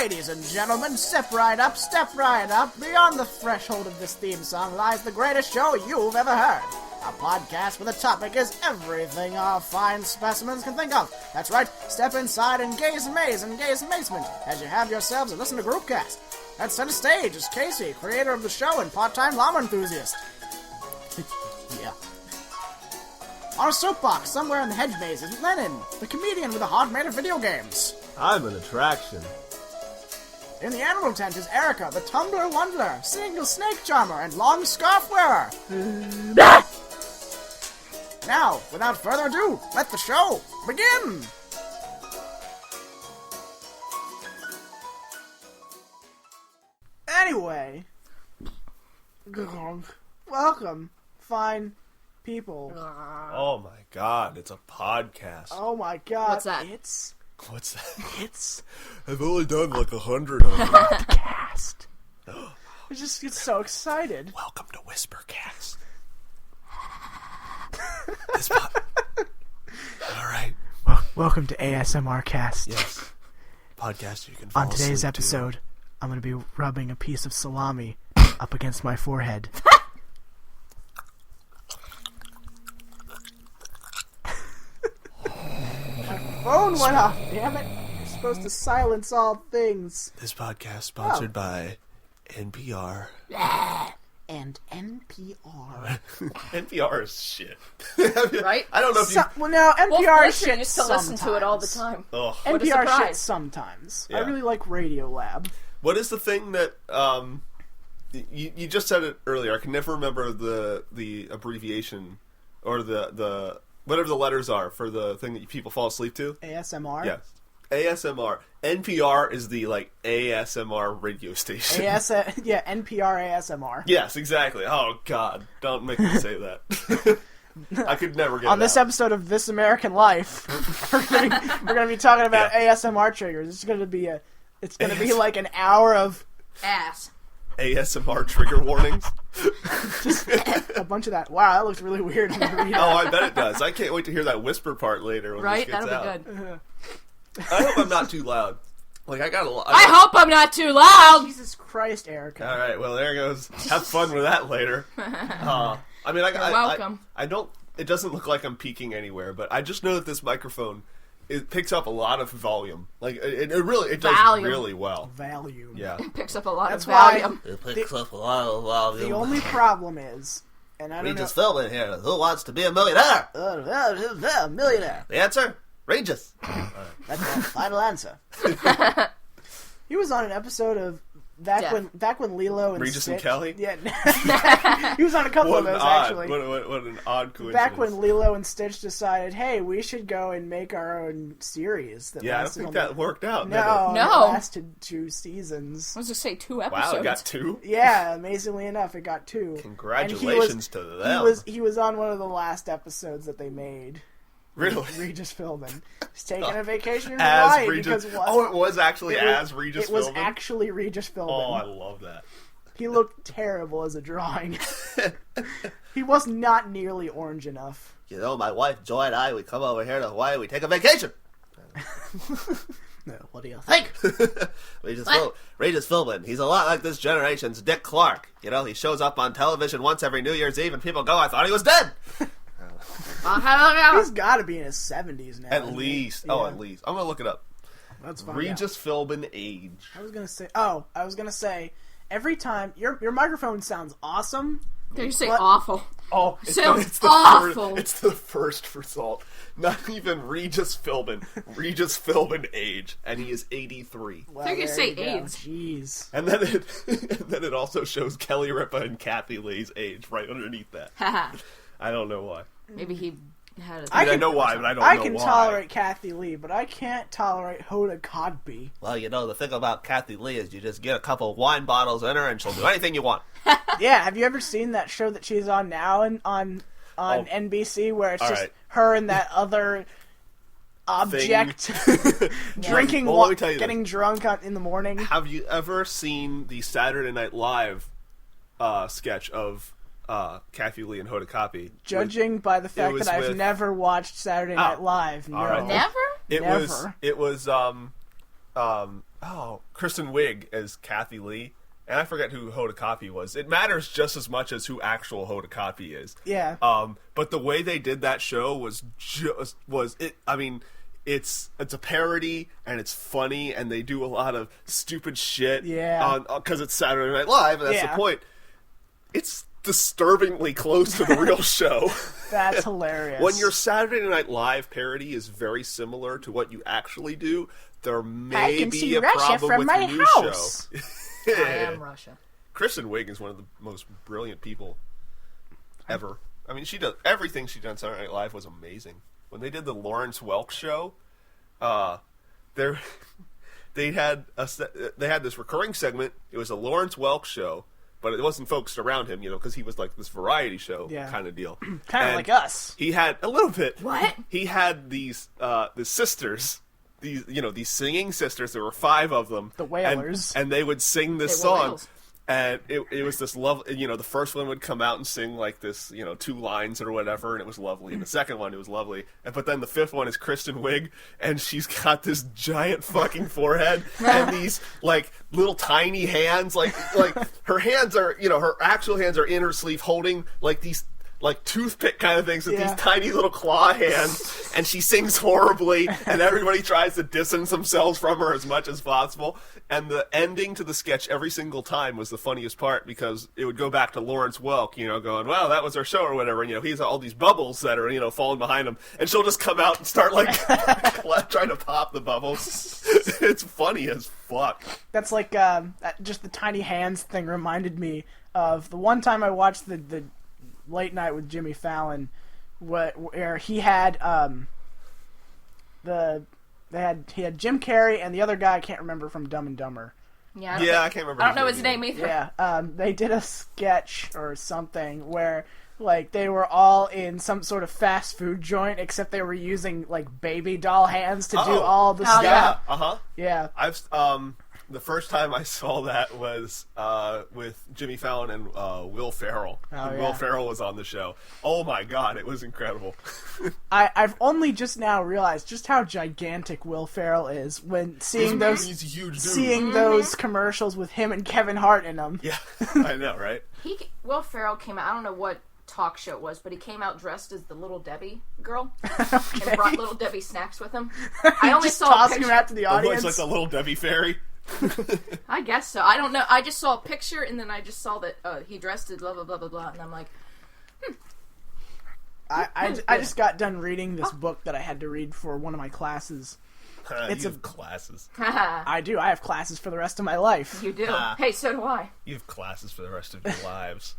Ladies and gentlemen, step right up. Beyond the threshold of this theme song lies the greatest show you've ever heard. A podcast where the topic is everything our fine specimens can think of. That's right, step inside and gaze amaze and gaze amazement as you have yourselves a listen to Groupcast. At center stage is Casey, creator of the show and part-time llama enthusiast. Yeah. On a soapbox somewhere in the hedge maze is Lennon, the comedian with a heart made of video games. I'm an attraction. In the animal tent is Erica, the tumbler wondler, single snake charmer, and long scarf wearer. Now, without further ado, let the show begin! Anyway, welcome, fine people. Oh my god, it's a podcast. Oh my god. What's that? What's that? It's I've only done like 100 of them. podcast. I just get so excited. Welcome to Whispercast. Alright. Welcome to ASMR Cast. Yes. Podcast you can fall On today's asleep episode, to. I'm going to be rubbing a piece of salami up against my forehead. My phone went off, damn it. You're supposed to silence all things. This podcast sponsored by NPR. And NPR. NPR is shit. Right? I don't know if you... Well, no, NPR Well, is shit used to sometimes. listen to it all the time. Ugh. What a NPR shit surprise. sometimes. Yeah. I really like Radiolab. What is the thing that you just said it earlier? I can never remember the abbreviation or the whatever the letters are for the thing that people fall asleep to. ASMR? Yes, ASMR. NPR is the ASMR radio station. Yeah, NPR ASMR. Yes, exactly. Oh God, don't make me say that. I could never get On it this out. episode of This American Life, we're gonna be talking about ASMR triggers. It's gonna be like an hour of Ass. ASMR trigger warnings. just a bunch of that. Wow, that looks really weird in the read. Oh, I bet it does. I can't wait to hear that whisper part later when Right? this gets That'll out. be good. I hope I'm not too loud. I got a lot. I hope I'm not too loud! Jesus Christ, Erica. All right, well there goes. Have fun with that later. I mean, You're welcome. I don't. It doesn't look like I'm peaking anywhere, but I just know that this microphone it picks up a lot of volume. Like it really does Volume. really well. Volume. Yeah. It picks up a lot That's of why volume. It picks up a lot of volume. the only problem is, and I don't know. Regis Philbin here. Who wants to be a millionaire? Millionaire. The answer: Regis. That's the final answer. He was on an episode of back when Lilo and Regis and Stitch, Kelly? Yeah, he was on a couple What of an those odd, actually. what an odd coincidence. Back when Lilo and Stitch decided, hey, we should go and make our own series. That I don't lasted think only- that worked out. did No, No. it lasted 2 seasons. I was just say 2 it? episodes. Wow, it got 2. Yeah, amazingly enough, it got 2. Congratulations to them. He was on one of the last episodes that they made. Really? Regis Philbin. He's taking a vacation in As Hawaii Regis. because what? Oh, it was actually It was- as Regis It was Philbin? actually Regis Philbin. Oh, I love that. He looked terrible as a drawing. He was not nearly orange enough. You know, my wife Joy and I, we come over here to Hawaii, we take a vacation. No, what do you think? Regis Philbin, he's a lot like this generation's Dick Clark. You know, he shows up on television once every New Year's Eve and people go, I thought he was dead. He's got to be in his 70s now. At least. Yeah. Oh, at least. I'm going to look it up. That's fine. Regis Philbin age. I was gonna say, every time your microphone sounds awesome. Did you say What? awful? Oh, Sounds awful. It's the first result. Not even Regis Philbin. Regis Philbin age. And he is 83. Well, I think you there say go. AIDS. Jeez. And then it also shows Kelly Ripa and Kathy Lee's age right underneath that. Haha. I don't know why. Maybe he had a... I know why, but I don't know I can why. tolerate Kathy Lee, but I can't tolerate Hoda Kotb. Well, you know, the thing about Kathy Lee is you just get a couple of wine bottles in her and she'll do anything you want. Yeah, have you ever seen that show that she's on now on NBC where it's just right. her and that other object drinking, Well, let me tell you getting drunk in the morning? Have you ever seen the Saturday Night Live sketch of Kathy Lee and Hoda Kotb? Judging by the fact was that I've with- never watched Saturday Night Live, no. all right. Never? It Never. was Kristen Wiig as Kathy Lee, and I forget who Hoda Kotb was. It matters just as much as who actual Hoda Kotb is. Yeah. But the way they did that show was it. I mean, it's a parody and it's funny, and they do a lot of stupid shit. Yeah. Because it's Saturday Night Live, and that's Yeah. the point. It's disturbingly close to the real show. That's hilarious. When your Saturday Night Live parody is very similar to what you actually do, there may can be see a Russia problem from with my your new house. show. I am Russia. Kristen Wiig is one of the most brilliant people ever. I mean, she does everything she done on Saturday Night Live was amazing. When they did the Lawrence Welk show, they had this recurring segment. It was a Lawrence Welk show, but it wasn't focused around him, because he was like this variety show kind of deal. Kind of like us. He had a little bit. What? He had these the sisters, these singing sisters. There were 5 of them. The Wailers. And they would sing this They were song. whales. And it was this lovely, the first one would come out and sing like this, 2 lines or whatever, and it was lovely. And the second one, it was lovely. But then the 5th one is Kristen Wiig, and she's got this giant fucking forehead and these, like, little tiny hands. Like her hands are, her actual hands are in her sleeve holding, like, these, like, toothpick kind of things with these tiny little claw hands, and she sings horribly, and everybody tries to distance themselves from her as much as possible. And the ending to the sketch every single time was the funniest part, because it would go back to Lawrence Welk, going, well, that was our show or whatever, and, he's all these bubbles that are, falling behind him, and she'll just come out and start, like, trying to pop the bubbles. It's funny as fuck. That's like, just the tiny hands thing reminded me of the one time I watched the Late Night with Jimmy Fallon, where he had he had Jim Carrey and the other guy I can't remember from Dumb and Dumber. Yeah, I can't remember. I don't know his name either. Yeah, they did a sketch or something where like they were all in some sort of fast food joint, except they were using like baby doll hands to do all the stuff. Yeah, Yeah, I've the first time I saw that was with Jimmy Fallon and Will Ferrell. Will Ferrell was on the show. Oh my god, it was incredible. I've only just now realized just how gigantic Will Ferrell is when seeing He's a huge dude. seeing those commercials with him and Kevin Hart in them. Yeah, I know, right? Will Ferrell came out. I don't know what talk show it was, but he came out dressed as the Little Debbie girl and brought Little Debbie snacks with him. I only just saw a tossing picture. him out to the audience. It's like the Little Debbie fairy. I guess so. I don't know. I just saw a picture, and then I just saw that he dressed as blah blah blah blah blah, and I'm like, I just got done reading this book that I had to read for one of my classes. You have classes. haha, I do. I have classes for the rest of my life. you do. Hey, so do I. You have classes for the rest of your lives.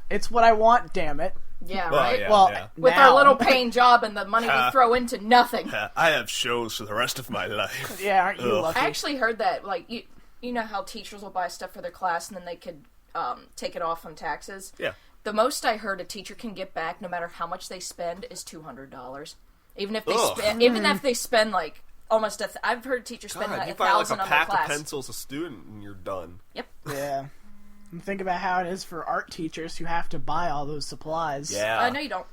It's what I want, damn it. Yeah, Well, right. yeah. Well, With now. our little paying job and the money we throw into nothing. I have shows for the rest of my life. Yeah, aren't you Ugh. lucky? I actually heard that, like, you know how teachers will buy stuff for their class and then they could take it off on taxes? Yeah. The most I heard a teacher can get back, no matter how much they spend, is $200. Even if they even if they spend like almost I've heard teachers spend God, like you buy like a $1,000 on their pack of class. pencils a student and you're done. Yep. Yeah. And think about how it is for art teachers who have to buy all those supplies. Yeah. No, you don't.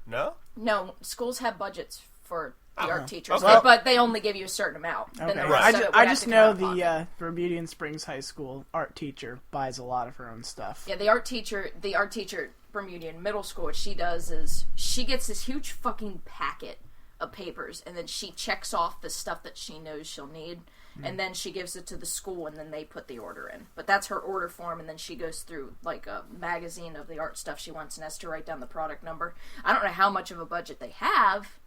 No? No, schools have budgets for the art teachers, Okay. but they only give you a certain amount. Then Okay. the Right. rest of it would I have just to come know out of the pocket. Bermudian Springs High School art teacher buys a lot of her own stuff. Yeah, the art teacher at Bermudian Middle School, what she does is she gets this huge fucking packet of papers, and then she checks off the stuff that she knows she'll need, and then she gives it to the school, and then they put the order in. But that's her order form, and then she goes through like a magazine of the art stuff she wants and has to write down the product number. I don't know how much of a budget they have.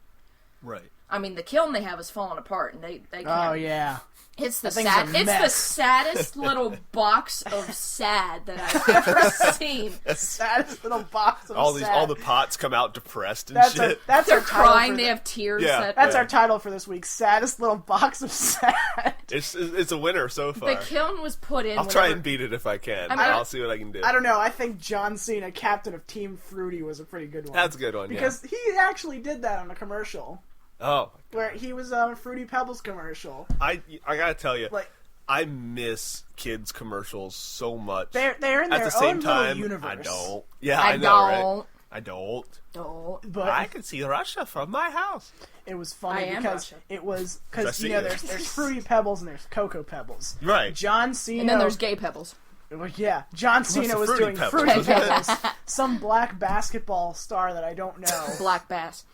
Right. I mean, the kiln they have is falling apart, and they can't. Oh, yeah. It's the thing's a sad. It's the mess. saddest little box of sad that I've ever seen. Saddest little box of All sad. the pots come out depressed and That's shit. that's They're our title crying. for They the- have tears. Yeah. That's Yeah. our title for this week. Saddest little box of sad. It's a winner so far. The kiln was put in. I'll try whenever- and beat it if I can. I mean, I'll see what I can do. I don't know. I think John Cena, captain of Team Fruity, was a pretty good one. That's a good one, because he actually did that on a commercial yeah. Oh. where he was on a Fruity Pebbles commercial. I gotta tell you, Like I miss kids commercials so much. they're in At their the same own time, little universe. I don't. Yeah, I I know, don't. right? I don't. But I can see Russia from my house. it was funny I am because Russia. it was I because see you know it. there's Fruity Pebbles and there's Cocoa Pebbles. Right. John Cena. And then there's gay pebbles. Well, yeah, John Cena the was Fruity doing Pebbles? Fruity Pebbles. Some black basketball star that I don't know Black bass.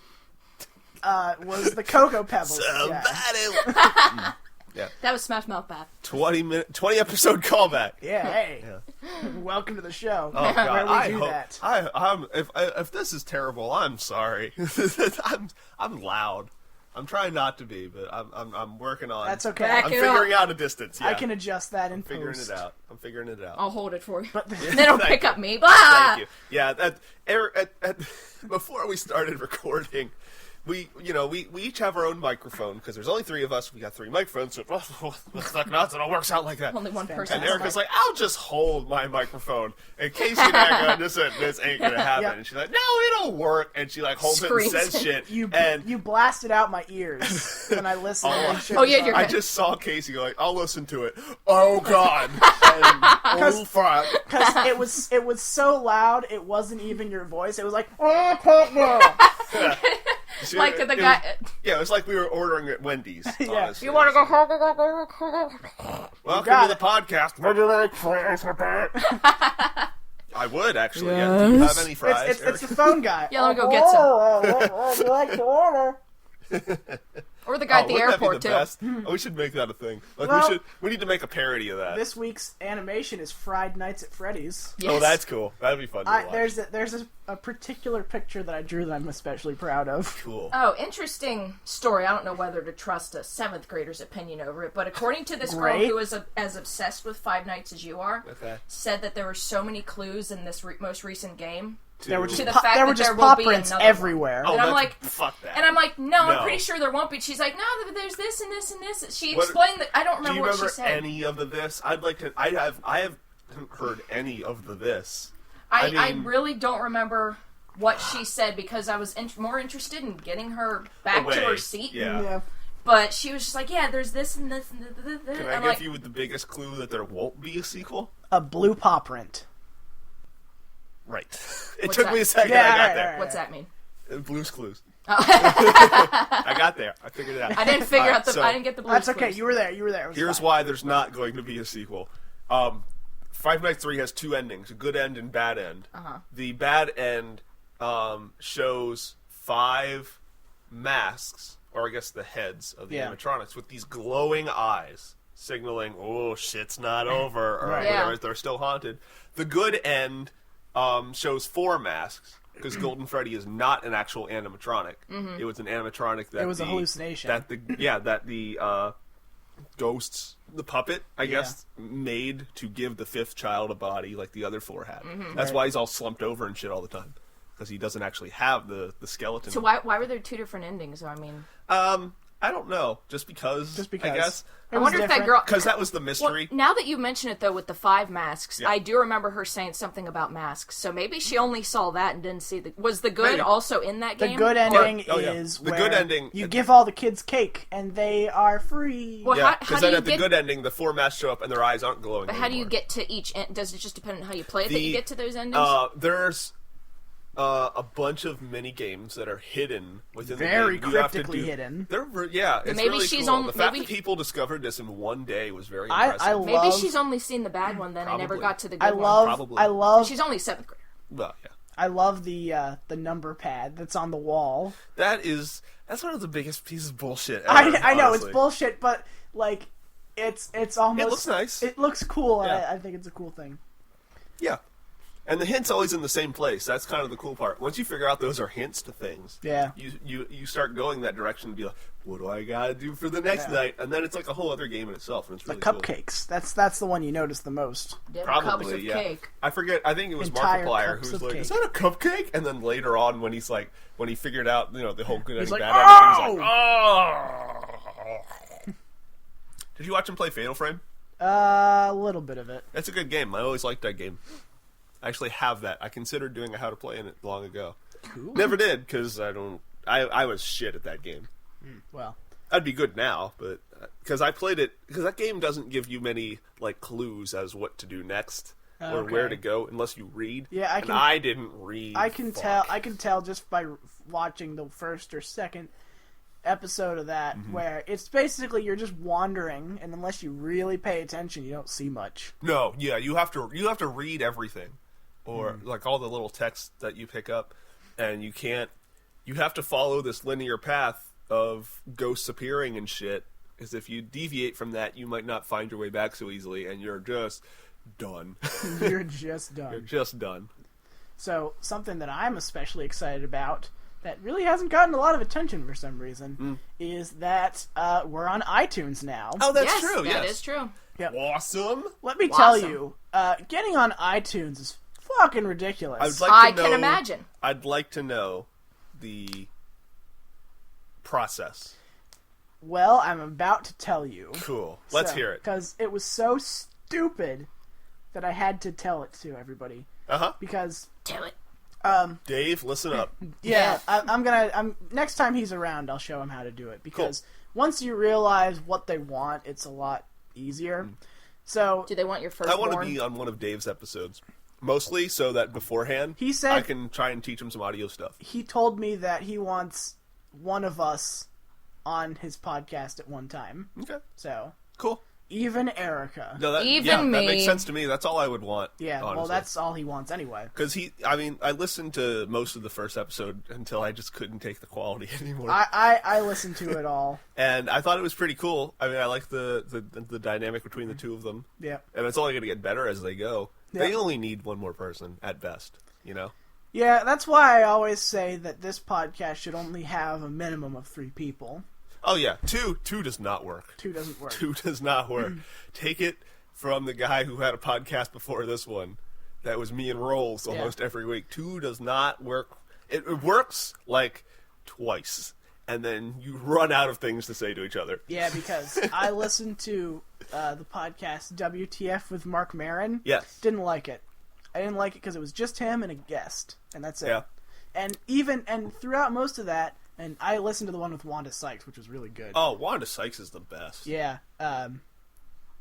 was the Cocoa Pebbles. Yeah. Somebody. Yeah. That was Smash Mouth Bath. 20 episode callback. Yeah, hey, welcome to the show. Oh God! where we I do hope that. if this is terrible, I'm sorry. I'm loud. I'm trying not to be, but I'm working on. That's okay. Back I'm it figuring up. out a distance. Yeah. I can adjust that in figuring post. it out. I'm figuring it out. I'll hold it for you. But Then it'll Thank pick you. up me. Blah! Thank you. Yeah, before we started recording, we each have our own microphone because there's only 3 of us. We got 3 microphones, so it's like nuts. It all works out like that. Only one person. And Erica's like, I'll just hold my microphone. And Casey and I go, this ain't gonna happen. Yep. And she's like, no, it'll work. And she like holds Screams. it and says shit. you and blasted out my ears when I listened. to the show. Oh, yeah, you're I good. just saw Casey go like, I'll listen to it. Oh God. And, oh fuck. Because it was so loud, it wasn't even your voice. It was like, Like the guy. It was like we were ordering at Wendy's. Yeah. Honestly. You want to go home? Welcome got to the it. podcast. Would you like fries with that? I would actually. Yeah. Do you have any fries? it's the phone guy. Yeah, let me go get some. I'd like to order. Or the guy at the wouldn't airport, that be too. the best? Oh, we should make that a thing. Like Well, we need to make a parody of that. This week's animation is Fried Nights at Freddy's. Yes. Oh, that's cool. That'd be fun to watch. There's a particular picture that I drew that I'm especially proud of. Cool. Oh, interesting story. I don't know whether to trust a 7th grader's opinion over it, but according to this girl Great. who is as obsessed with Five Nights as you are, Okay. said that there were so many clues in this most recent game. There were To just the pop, fact there were that just there will pop be prints another one. everywhere. Oh, And I'm that's- like, fuck that. And I'm like, no, No. I'm pretty sure there won't be. She's like, no, there's this and this and this. She What- explained that. I don't Do remember you what remember she said. any of the this? I'd like to. I haven't heard any of the this. I mean- really don't remember what she said because I was more interested in getting her back to Away. her seat. Yeah. But she was just like, yeah, there's this and this and this. Can I give you with the biggest clue that there won't be a sequel? A blue pop print. Right. It What's took that? me a second. Yeah, I got right, there. right. What's that mean? Blue's Clues. I got there. I figured it out. I didn't figure All right, out the. so I didn't get the. Blues That's okay. Clues. You were there. You were there. It was Here's fine. why there's not going to be a sequel. Five Nights 3 has 2 endings, a good end and bad end. Uh-huh. The bad end shows 5 masks, or I guess the heads of the Yeah. animatronics, with these glowing eyes, signaling, oh, shit's not over, or Right. whatever, Yeah. they're still haunted. The good end shows 4 masks, because Golden Freddy is not an actual animatronic. Mm-hmm. It was an animatronic that It was a hallucination. That the ghosts, the puppet, I guess, made to give the 5th child a body like the other 4 had. Mm-hmm. That's why he's all slumped over and shit all the time, because he doesn't actually have the skeleton. So why were there 2 different endings? I mean, I don't know. Just because. I guess. It I was wonder if that different. girl. Because that was the Well, mystery. now that you mention it, though, with the 5 masks, Yeah. I do remember her saying something about masks. So maybe she only saw that and didn't see the. Was the good Maybe. also in that The game? good Or- ending Oh, yeah. is The where good ending- you give all the kids cake and they are free. Well, Yeah, how because do then you at the get? good ending, the 4 masks show up and their eyes aren't glowing. But how do you anymore. get to each? Does it just depend on how you play it that you get to those endings? There's a bunch of mini games that are hidden within Very the game. You have to cryptically hidden. Yeah, it's maybe really she's cool. on- The fact maybe- that people discovered this in one day was very I impressive. Maybe love- she's only seen the bad one. Then I never Probably. got to the good I one. love Probably. I love She's only 7th grader. Well, yeah. I love the number pad that's on the wall. That's one of the biggest pieces of bullshit ever, I know it's honestly. bullshit, but like it's almost It looks nice. It looks cool. Yeah. And I think it's a cool thing. Yeah. And the hint's always in the same place. That's kind of the cool part. Once you figure out those are hints to things, Yeah. you start going that direction and be like, what do I gotta do for the next Yeah. night? And then it's like a whole other game in itself, and it's The really cool. cupcakes. That's the one you notice the most. Them cups Probably, of yeah. cake. I forget. I think it was Entire Markiplier cups who was of like, cake. "Is that a cupcake?" And then later on, when he figured out, the whole good He's ending, like, bad ending, he's like, "Oh!" Did you watch him play Fatal Frame? A little bit of it. That's a good game. I always liked that game. I actually have that. I considered doing a how to play in it long ago. Cool. Never did because I was shit at that game. Well, I'd be good now, but because I played it, because that game doesn't give you many like clues as what to do next. or where to go unless you read. Yeah, I didn't read. I can tell just by watching the first or second episode of that, where it's basically you're just wandering, and unless you really pay attention, you don't see much. No, yeah, you have to read everything, or like all the little text that you pick up, and you have to follow this linear path of ghosts appearing and shit. Because if you deviate from that, you might not find your way back so easily, and you're just done. You're just done. You're just done. So something that I'm especially excited about that really hasn't gotten a lot of attention for some reason is that we're on iTunes now. Oh, that's true. That is true. Yep. Awesome. Let me tell you, getting on iTunes is fucking ridiculous. I can imagine. I'd like to know the process. Well, I'm about to tell you. Cool. Let's hear it. Because it was so stupid that I had to tell it to everybody. Uh-huh. Because... Tell it. Dave, listen up. Yeah, I'm next time he's around, I'll show him how to do it. Because once you realize what they want, it's a lot easier. So... Do they want your firstborn? I want to be on one of Dave's episodes. Mostly so that beforehand, he said, I can try and teach him some audio stuff. He told me that he wants one of us on his podcast at one time. Okay. So. Cool. Even Erica. No, that me. That makes sense to me. That's all I would want. Yeah, honestly. well, that's all he wants anyway. Because I listened to most of the first episode until I just couldn't take the quality anymore. I listened to it all. And I thought it was pretty cool. I mean, I like the dynamic between the two of them. Yeah. And it's only going to get better as they go. Yeah. They only need one more person at best, you know? Yeah, that's why I always say that this podcast should only have a minimum of 3 people. Oh, yeah. Two does not work. 2 doesn't work. 2 does not work. Take it from the guy who had a podcast before this one. That was me and Rolls almost every week. 2 does not work. It works like twice. And then you run out of things to say to each other. Yeah, because I listened to the podcast WTF with Mark Maron. Yes. Didn't like it. I didn't like it because it was just him and a guest. And that's it. Yeah. And throughout most of that... And I listened to the one with Wanda Sykes, which was really good. Oh, Wanda Sykes is the best. Yeah.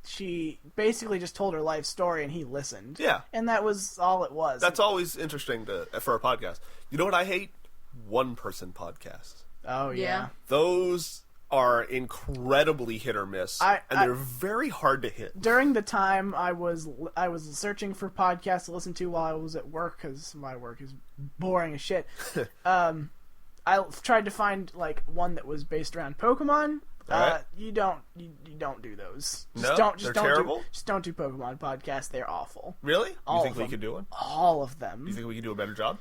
She basically just told her life story, and he listened. Yeah. And that was all it was. That's always interesting for a podcast. You know what I hate? One-person podcasts. Oh, yeah. Those are incredibly hit or miss, and they're very hard to hit. During the time I was searching for podcasts to listen to while I was at work, because my work is boring as shit, I tried to find like one that was based around Pokemon. Right. You don't do those. They're terrible. Just don't do Pokemon podcasts. They're awful. Really? All you think of we them. could do one? All of them. You think we could do a better job?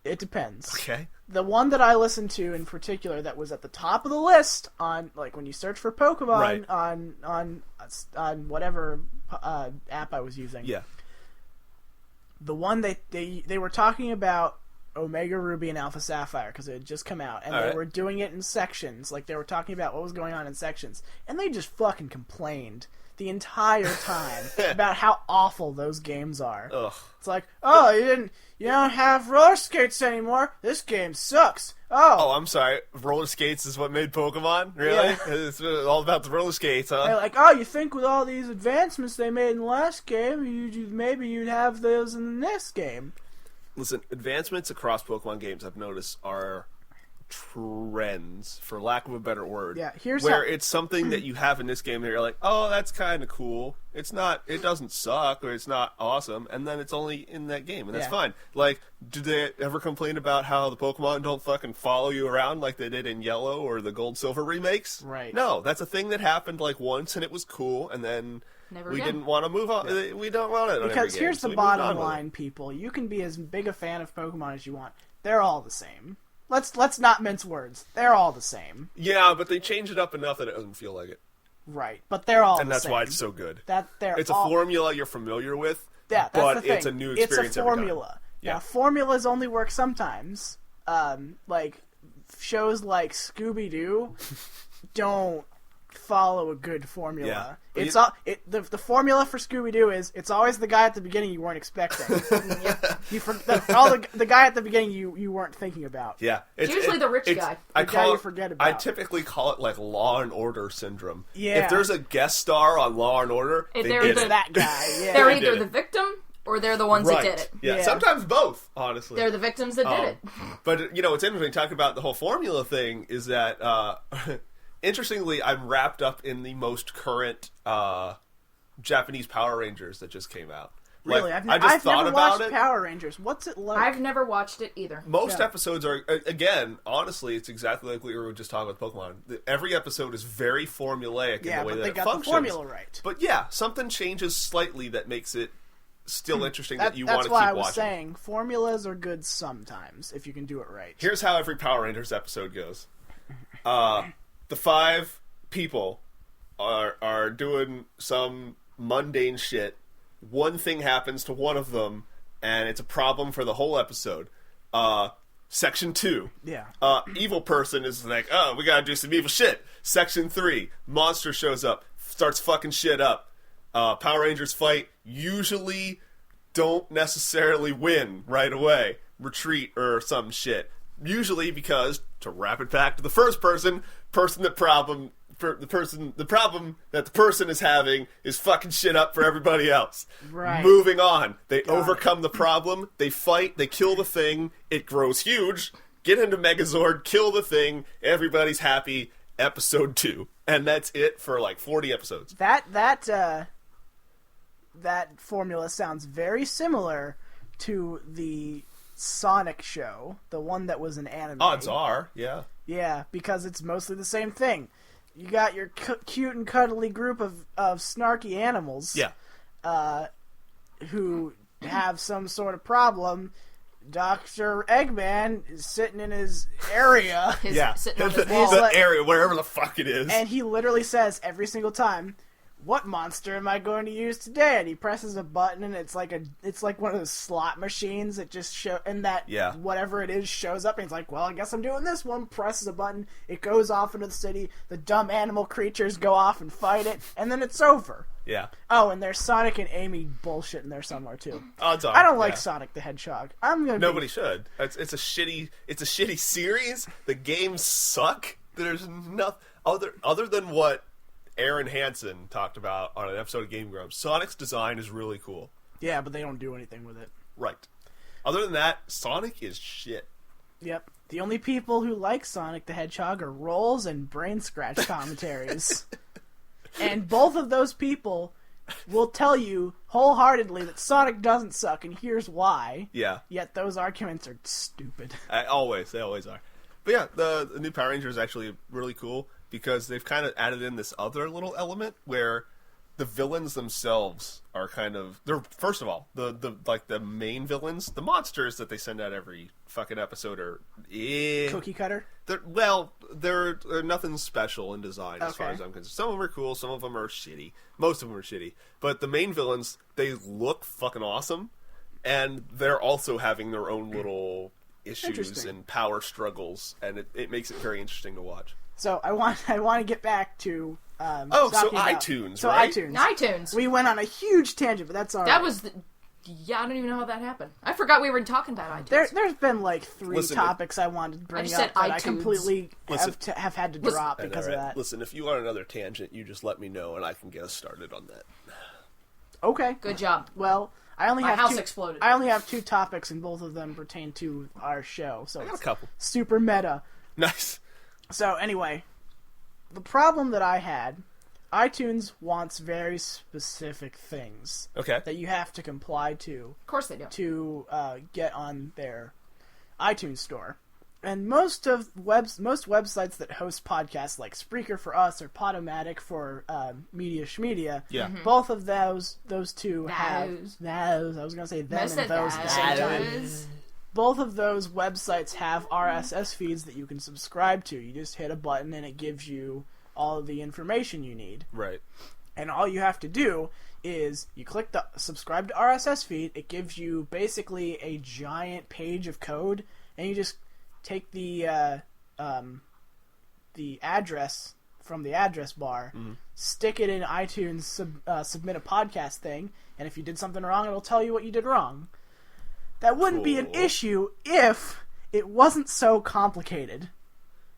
It depends. Okay. The one that I listened to in particular that was at the top of the list on like when you search for Pokemon on whatever app I was using. Yeah. The one they were talking about Omega Ruby and Alpha Sapphire because it had just come out, and they were doing it in sections. Like they were talking about what was going on in sections, and they just fucking complained the entire time about how awful those games are. Ugh. It's like, oh, you don't have roller skates anymore. This game sucks. Oh, I'm sorry. Roller skates is what made Pokemon? Really? Yeah. It's all about the roller skates, huh? They're like, oh, you think with all these advancements they made in the last game, maybe you'd have those in the next game. Listen, advancements across Pokemon games I've noticed are trends, for lack of a better word. Yeah, it's something that you have in this game that you're like, oh, that's kind of cool. It doesn't suck, or it's not awesome, and then it's only in that game, and that's fine. Like, do they ever complain about how the Pokemon don't fucking follow you around like they did in Yellow or the Gold Silver remakes? Right. No, that's a thing that happened like once, and it was cool, and then... We didn't want to move on. Yeah. We don't want it on because every game, here's the bottom line, people. You can be as big a fan of Pokemon as you want. They're all the same. Let's not mince words. They're all the same. Yeah, but they change it up enough that it doesn't feel like it. Right, but they're all the same. And that's why it's so good. It's a formula you're familiar with, that's but the thing. It's a new experience It's a formula. Every time. Now, formulas only work sometimes. Like, shows like Scooby-Doo don't follow a good formula. Yeah. It's the formula for Scooby-Doo is it's always the guy at the beginning you weren't expecting. The guy at the beginning you weren't thinking about. Yeah, it's usually the rich guy. The guy you forget about. I typically call it like Law and Order syndrome. Yeah. If there's a guest star on Law and Order, it's that guy. Yeah. They're either the victim or they're the ones that did it. Yeah, sometimes both, honestly. They're the victims that did it. But, what's interesting, talking about the whole formula thing, is that, interestingly, I'm wrapped up in the most current Japanese Power Rangers that just came out. Really? Like, I've never watched Power Rangers. What's it like? I've never watched it either. Most episodes are, again, honestly, it's exactly like we were just talking with Pokemon. Every episode is very formulaic in the way that it functions. Yeah, but they got the formula right. But yeah, something changes slightly that makes it still interesting that you want to keep watching. That's why I was saying formulas are good sometimes if you can do it right. Here's how every Power Rangers episode goes. The 5 people are doing some mundane shit. One thing happens to one of them, and it's a problem for the whole episode. Section 2. Yeah. Evil person is like, oh, we gotta do some evil shit. Section 3. Monster shows up, starts fucking shit up. Power Rangers fight, usually don't necessarily win right away. Retreat or some shit. Usually because, to wrap it back to the first person, the problem that the person is having is fucking shit up for everybody else. Right. Moving on. They overcome the problem, they fight, they kill the thing, it grows huge, get into Megazord, kill the thing, everybody's happy, episode 2. And that's it for like 40 episodes. That formula sounds very similar to the Sonic show, the one that was an anime. Odds are, yeah. Yeah, because it's mostly the same thing. You got your cute and cuddly group of snarky animals. Yeah. Who have some sort of problem. Dr. Eggman is sitting in his area. Sitting on his wall. The area, wherever the fuck it is. And he literally says every single time, what monster am I going to use today? And he presses a button, and it's like one of those slot machines that just show, and that whatever it is shows up, and he's like, well, I guess I'm doing this one. Presses a button, it goes off into the city. The dumb animal creatures go off and fight it, and then it's over. Yeah. Oh, and there's Sonic and Amy bullshit in there somewhere too. Odds are. I don't like Sonic the Hedgehog. Nobody should. It's a shitty series. The games suck. There's nothing other than what Aaron Hansen talked about on an episode of Game Grumps. Sonic's design is really cool. Yeah, but they don't do anything with it. Right. Other than that, Sonic is shit. Yep. The only people who like Sonic the Hedgehog are Rolls and Brain Scratch commentaries. And both of those people will tell you wholeheartedly that Sonic doesn't suck, and here's why. Yeah. Yet those arguments are stupid. They always are. But yeah, the new Power Ranger is actually really cool because they've kind of added in this other little element where the villains themselves are they're, first of all, the main villains, the monsters that they send out every fucking episode are cookie cutter. They're nothing special in design as far as I'm concerned. Some of them are cool, some of them are shitty. Most of them are shitty. But the main villains, they look fucking awesome, and they're also having their own little issues and power struggles, and it makes it very interesting to watch. So I want to get back to iTunes, right? iTunes. We went on a huge tangent, but that's all right. That was I don't even know how that happened. I forgot we were talking about iTunes. There's been like 3 topics I wanted to bring up that I completely have had to drop because of that. Listen, if you want another tangent, you just let me know and I can get us started on that. Okay. Good job. Well, I only exploded. I only have 2 topics, and both of them pertain to our show. So I got a couple. Super meta. Nice. So anyway, the problem that I had, iTunes wants very specific things that you have to comply to. Of course they do. To get on their iTunes store. And most websites that host podcasts, like Spreaker for us or Podomatic for Media Schmedia, both of those two have those. I was going to say them and those at the same time. Both of those websites have RSS feeds that you can subscribe to. You just hit a button and it gives you all of the information you need. Right. And all you have to do is you click the subscribe to RSS feed. It gives you basically a giant page of code, and you just take the address from the address bar, stick it in iTunes, submit a podcast thing, and if you did something wrong, it'll tell you what you did wrong. That wouldn't be an issue if it wasn't so complicated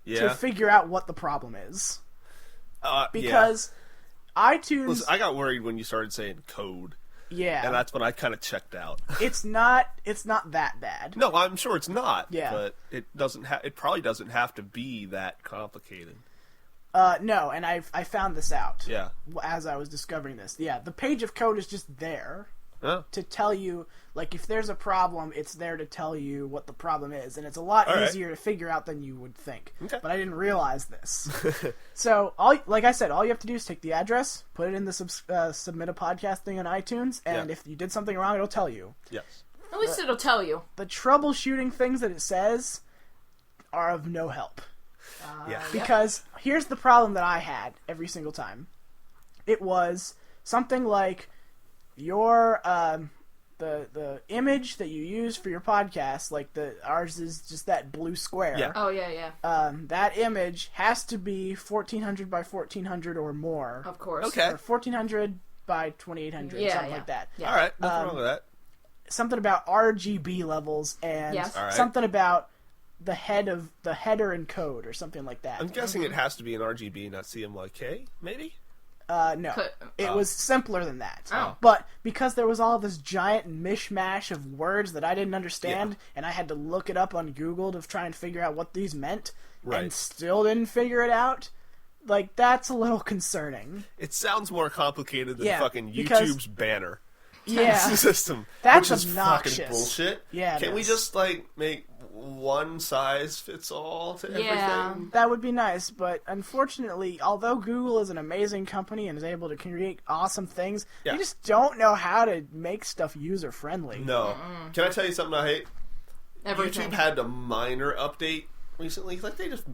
to figure out what the problem is. Because iTunes... Listen, I got worried when you started saying code. Yeah. And that's when I kind of checked out. It's not that bad. No, I'm sure it's not. Yeah. But it probably doesn't have to be that complicated. No, and I found this out. Yeah. As I was discovering this. Yeah, the page of code is just there to tell you, like, if there's a problem, it's there to tell you what the problem is. And it's a lot easier to figure out than you would think. Okay. But I didn't realize this. So, like I said, all you have to do is take the address, put it in the submit a podcast thing on iTunes, and if you did something wrong, it'll tell you. Yes. At least it'll tell you. The troubleshooting things that it says are of no help. Because here's the problem that I had every single time. It was something like your the image that you use for your podcast, like ours is just that blue square. Yeah. Oh yeah. That image has to be 1400 by 1400 or more. Of course. Okay. Or 1400 by 2800, something like that. Yeah. All right. Nothing wrong with that. Something about RGB levels and something about the header and code or something like that. I'm guessing it has to be an RGB, not CMYK, maybe? No. It was simpler than that. Oh. But because there was all this giant mishmash of words that I didn't understand, and I had to look it up on Google to try and figure out what these meant, and still didn't figure it out, like, that's a little concerning. It sounds more complicated than fucking because- YouTube's banner That's system. Which is obnoxious. fucking bullshit. Yeah, Can we just, like, make one size fits all to everything? That would be nice, but unfortunately, although Google is an amazing company and is able to create awesome things, they just don't know how to make stuff user-friendly. No. Can I tell you something I hate? Everything. YouTube had a minor update recently. Like, they just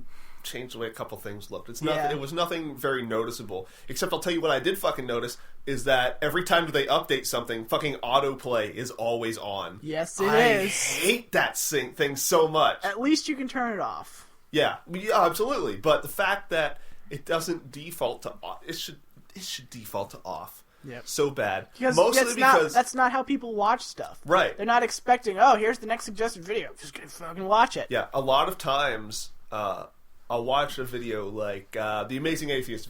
changed the way a couple things looked. It's nothing. It was nothing very noticeable. Except I'll tell you what I did fucking notice is that every time they update something, fucking autoplay is always on. Yes, it I is. hate that thing so much. At least you can turn it off. Yeah, absolutely. But the fact that it doesn't default to off, it should default to off. Yep. So bad. Mostly because that's not how people watch stuff. Right. They're not expecting, oh, here's the next suggested video. Just gonna fucking watch it. Yeah, a lot of times I'll watch a video like an Amazing Atheist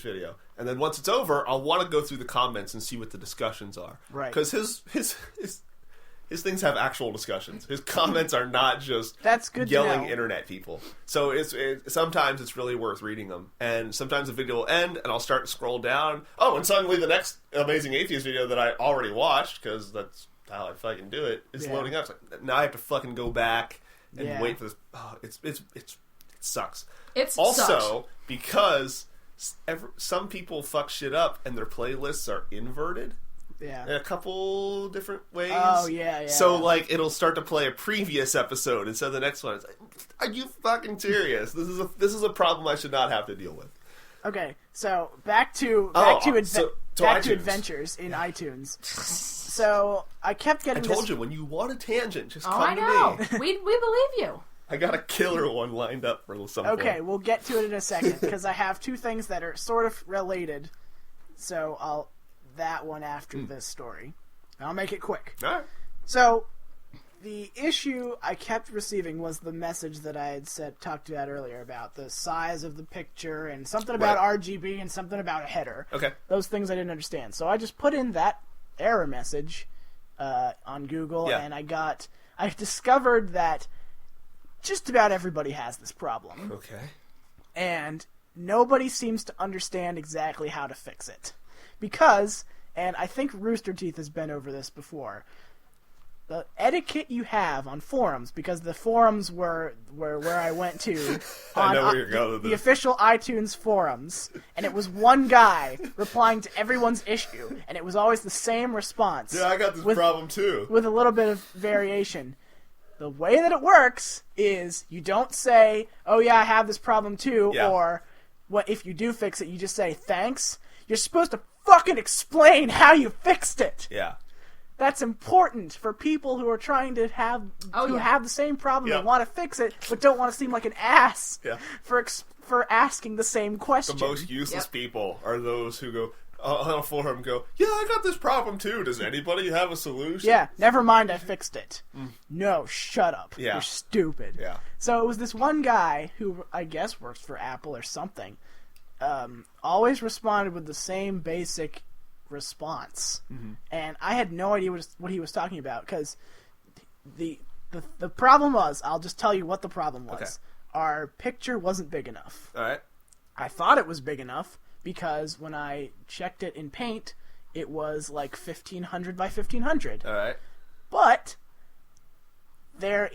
video, and then once it's over, I'll want to go through the comments and see what the discussions are. Right. Because his things have actual discussions. His comments are not just That's good yelling to know. internet people. So sometimes it's really worth reading them, and sometimes the video will end, and I'll start to scroll down. Oh, and suddenly the next Amazing Atheist video that I already watched, because that's how I fucking do it, is loading up. It's like, now I have to fucking go back and wait for this. Oh, it sucks. Also, because some people fuck shit up and their playlists are inverted. Yeah. In a couple different ways. Oh, yeah. So, like, it'll start to play a previous episode instead of the next one. It's like, are you fucking serious? This is a problem I should not have to deal with. Okay, so back to adventures in iTunes. So I kept getting. I told you, when you want a tangent, just come I to know. me. We believe you. I got a killer one lined up for some point. Okay, we'll get to it in a second because I have two things that are sort of related. So that one after this story. I'll make it quick. All right. So the issue I kept receiving was the message that I had talked about earlier about the size of the picture and something about RGB and something about a header. Okay. Those things I didn't understand. So I just put in that error message on Google, and I discovered that just about everybody has this problem. Okay. And nobody seems to understand exactly how to fix it. Because, and I think Rooster Teeth has been over this before, the etiquette you have on forums, because the forums were where I went to I on know where you're going with the this. official iTunes forums, and it was one guy replying to everyone's issue, and it was always the same response. Yeah, I got this problem too. With a little bit of variation. The way that it works is you don't say, oh yeah, I have this problem too, or what if you do fix it, you just say, thanks. You're supposed to fucking explain how you fixed it. Yeah. that's important for people who are trying to have have the same problem and want to fix it, but don't want to seem like an ass for asking the same question. The most useless people are those who go on a forum go, yeah, I got this problem too. Does anybody have a solution? Yeah, never mind, I fixed it. No, shut up. Yeah. You're stupid. Yeah. So it was this one guy who I guess works for Apple or something. Always responded with the same basic response, and I had no idea what he was talking about, because the problem was, I'll just tell you what the problem was. Okay. Our picture wasn't big enough. All right. I thought it was big enough because when I checked it in Paint, it was like 1500 by 1500. All right. But there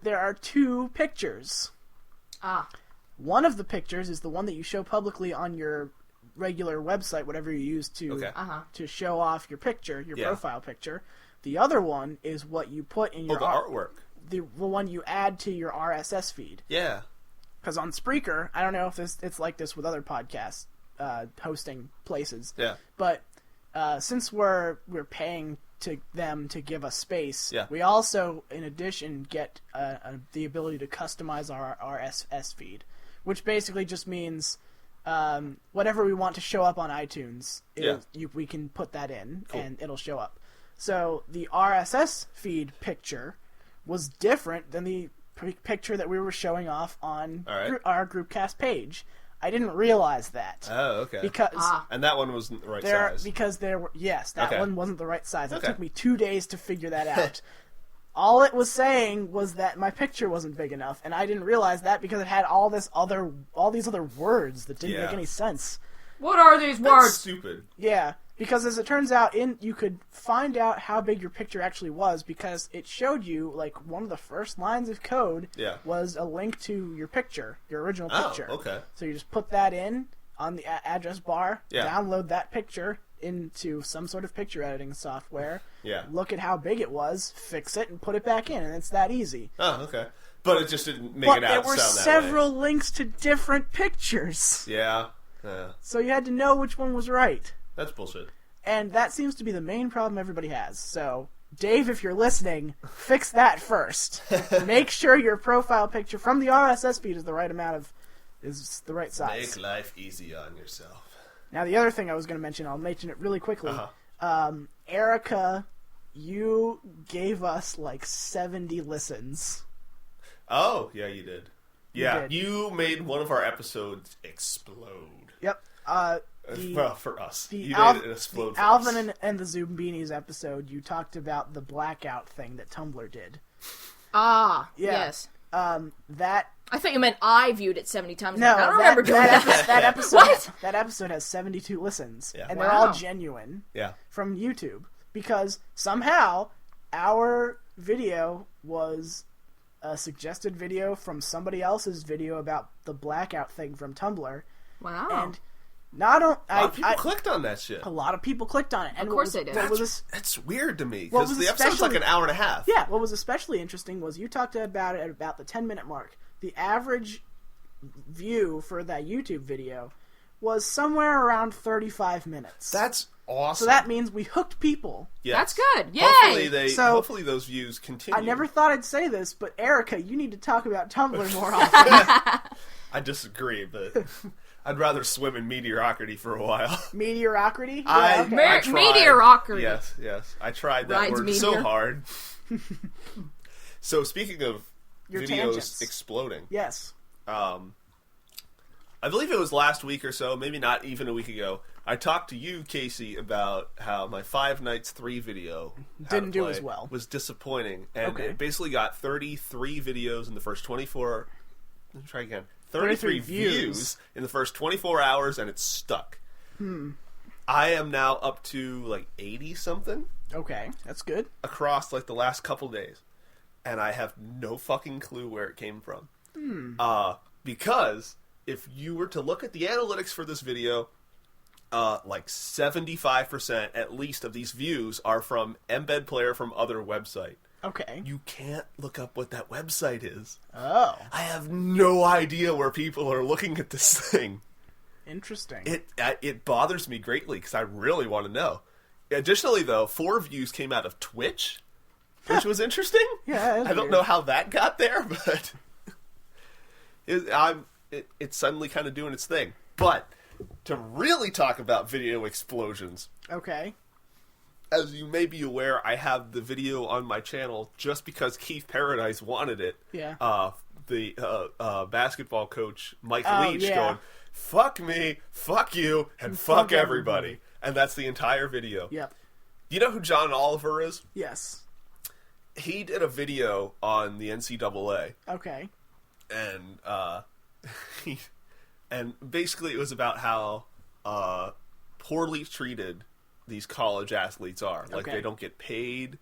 are two pictures. One of the pictures is the one that you show publicly on your regular website, whatever you use to show off your picture, your profile picture. The other one is what you put in your the artwork. The one you add to your RSS feed. Yeah. Because on Spreaker, I don't know if it's like this with other podcasts hosting places. Yeah. But since we're paying to them to give us space, we also, in addition, get the ability to customize our RSS feed, which basically just means whatever we want to show up on iTunes, we can put that in, and it'll show up. So the RSS feed picture was different than the picture that we were showing off on our Groupcast page. I didn't realize that. Oh, okay. And that one wasn't the right size. Because there were one wasn't the right size. It took me 2 days to figure that out. All it was saying was that my picture wasn't big enough, and I didn't realize that because it had all these other words that didn't make any sense. What are these words? Stupid. Yeah, because as it turns out, you could find out how big your picture actually was because it showed you, like, one of the first lines of code was a link to your picture, your original picture. Oh, okay. So you just put that in on the address bar, download that picture into some sort of picture editing software, look at how big it was, fix it, and put it back in, and it's that easy. Oh, okay. But it just didn't make it out sound that way. But there were several links to different pictures. Yeah. So you had to know which one was right. That's bullshit. And that seems to be the main problem everybody has. So, Dave, if you're listening, fix that first. Make sure your profile picture from the RSS feed is the right size. Make life easy on yourself. Now, the other thing I was going to mention, I'll mention it really quickly. Erica, you gave us like 70 listens. Oh, yeah, you did. Yeah, you made one of our episodes explode. Yep. Well, for us. The made it explode for Alvin us. and the Zumbinis episode, you talked about the blackout thing that Tumblr did. Yes. That... I thought you meant I viewed it 70 times. No, I don't remember doing that. That episode, What? That episode has 72 listens, and they're Wow. all genuine from YouTube. Because somehow our video was a suggested video from somebody else's video about the blackout thing from Tumblr. Wow. And not on, a lot of people clicked on that shit. A lot of people clicked on it. And of course they did. That's weird to me, because the episode's like an hour and a half. Yeah, what was especially interesting was you talked about it at about the 10-minute mark. The average view for that YouTube video was somewhere around 35 minutes. That's awesome. So that means we hooked people. Yes. That's good. Yay! Hopefully those views continue. I never thought I'd say this, but Erica, you need to talk about Tumblr more often. I disagree, but I'd rather swim in mediocrity for a while. Mediocrity? I tried. Mediocrity. Yes. I tried that Rides word meteor. so hard. So speaking of Your videos tangents. exploding. Yes. I believe it was last week or so, maybe not even a week ago, I talked to you, Casey, about how my Five Nights 3 video didn't do as well. Was disappointing. And it basically got 33 videos in the first 24... Let me try again. 33 views in the first 24 hours, and it's stuck. I am now up to like 80-something. Okay, that's good. Across like the last couple days. And I have no fucking clue where it came from. Because if you were to look at the analytics for this video, like 75% at least of these views are from embed player from other website. Okay. You can't look up what that website is. Oh. I have no idea where people are looking at this thing. Interesting. It bothers me greatly because I really want to know. Additionally, though, 4 views came out of Twitch, which was interesting. Yeah, I don't know how that got there, but it's suddenly kind of doing its thing. But to really talk about video explosions, Okay. as you may be aware, I have the video on my channel just because Keith Paradise wanted it. Yeah. The basketball coach, Mike Oh, Leach, yeah. going, fuck me, fuck you, and fuck everybody. And that's the entire video. Yep. You know who John Oliver is? Yes. He did a video on the NCAA, Okay. and and basically it was about how poorly treated these college athletes are. Like, Okay. they don't get paid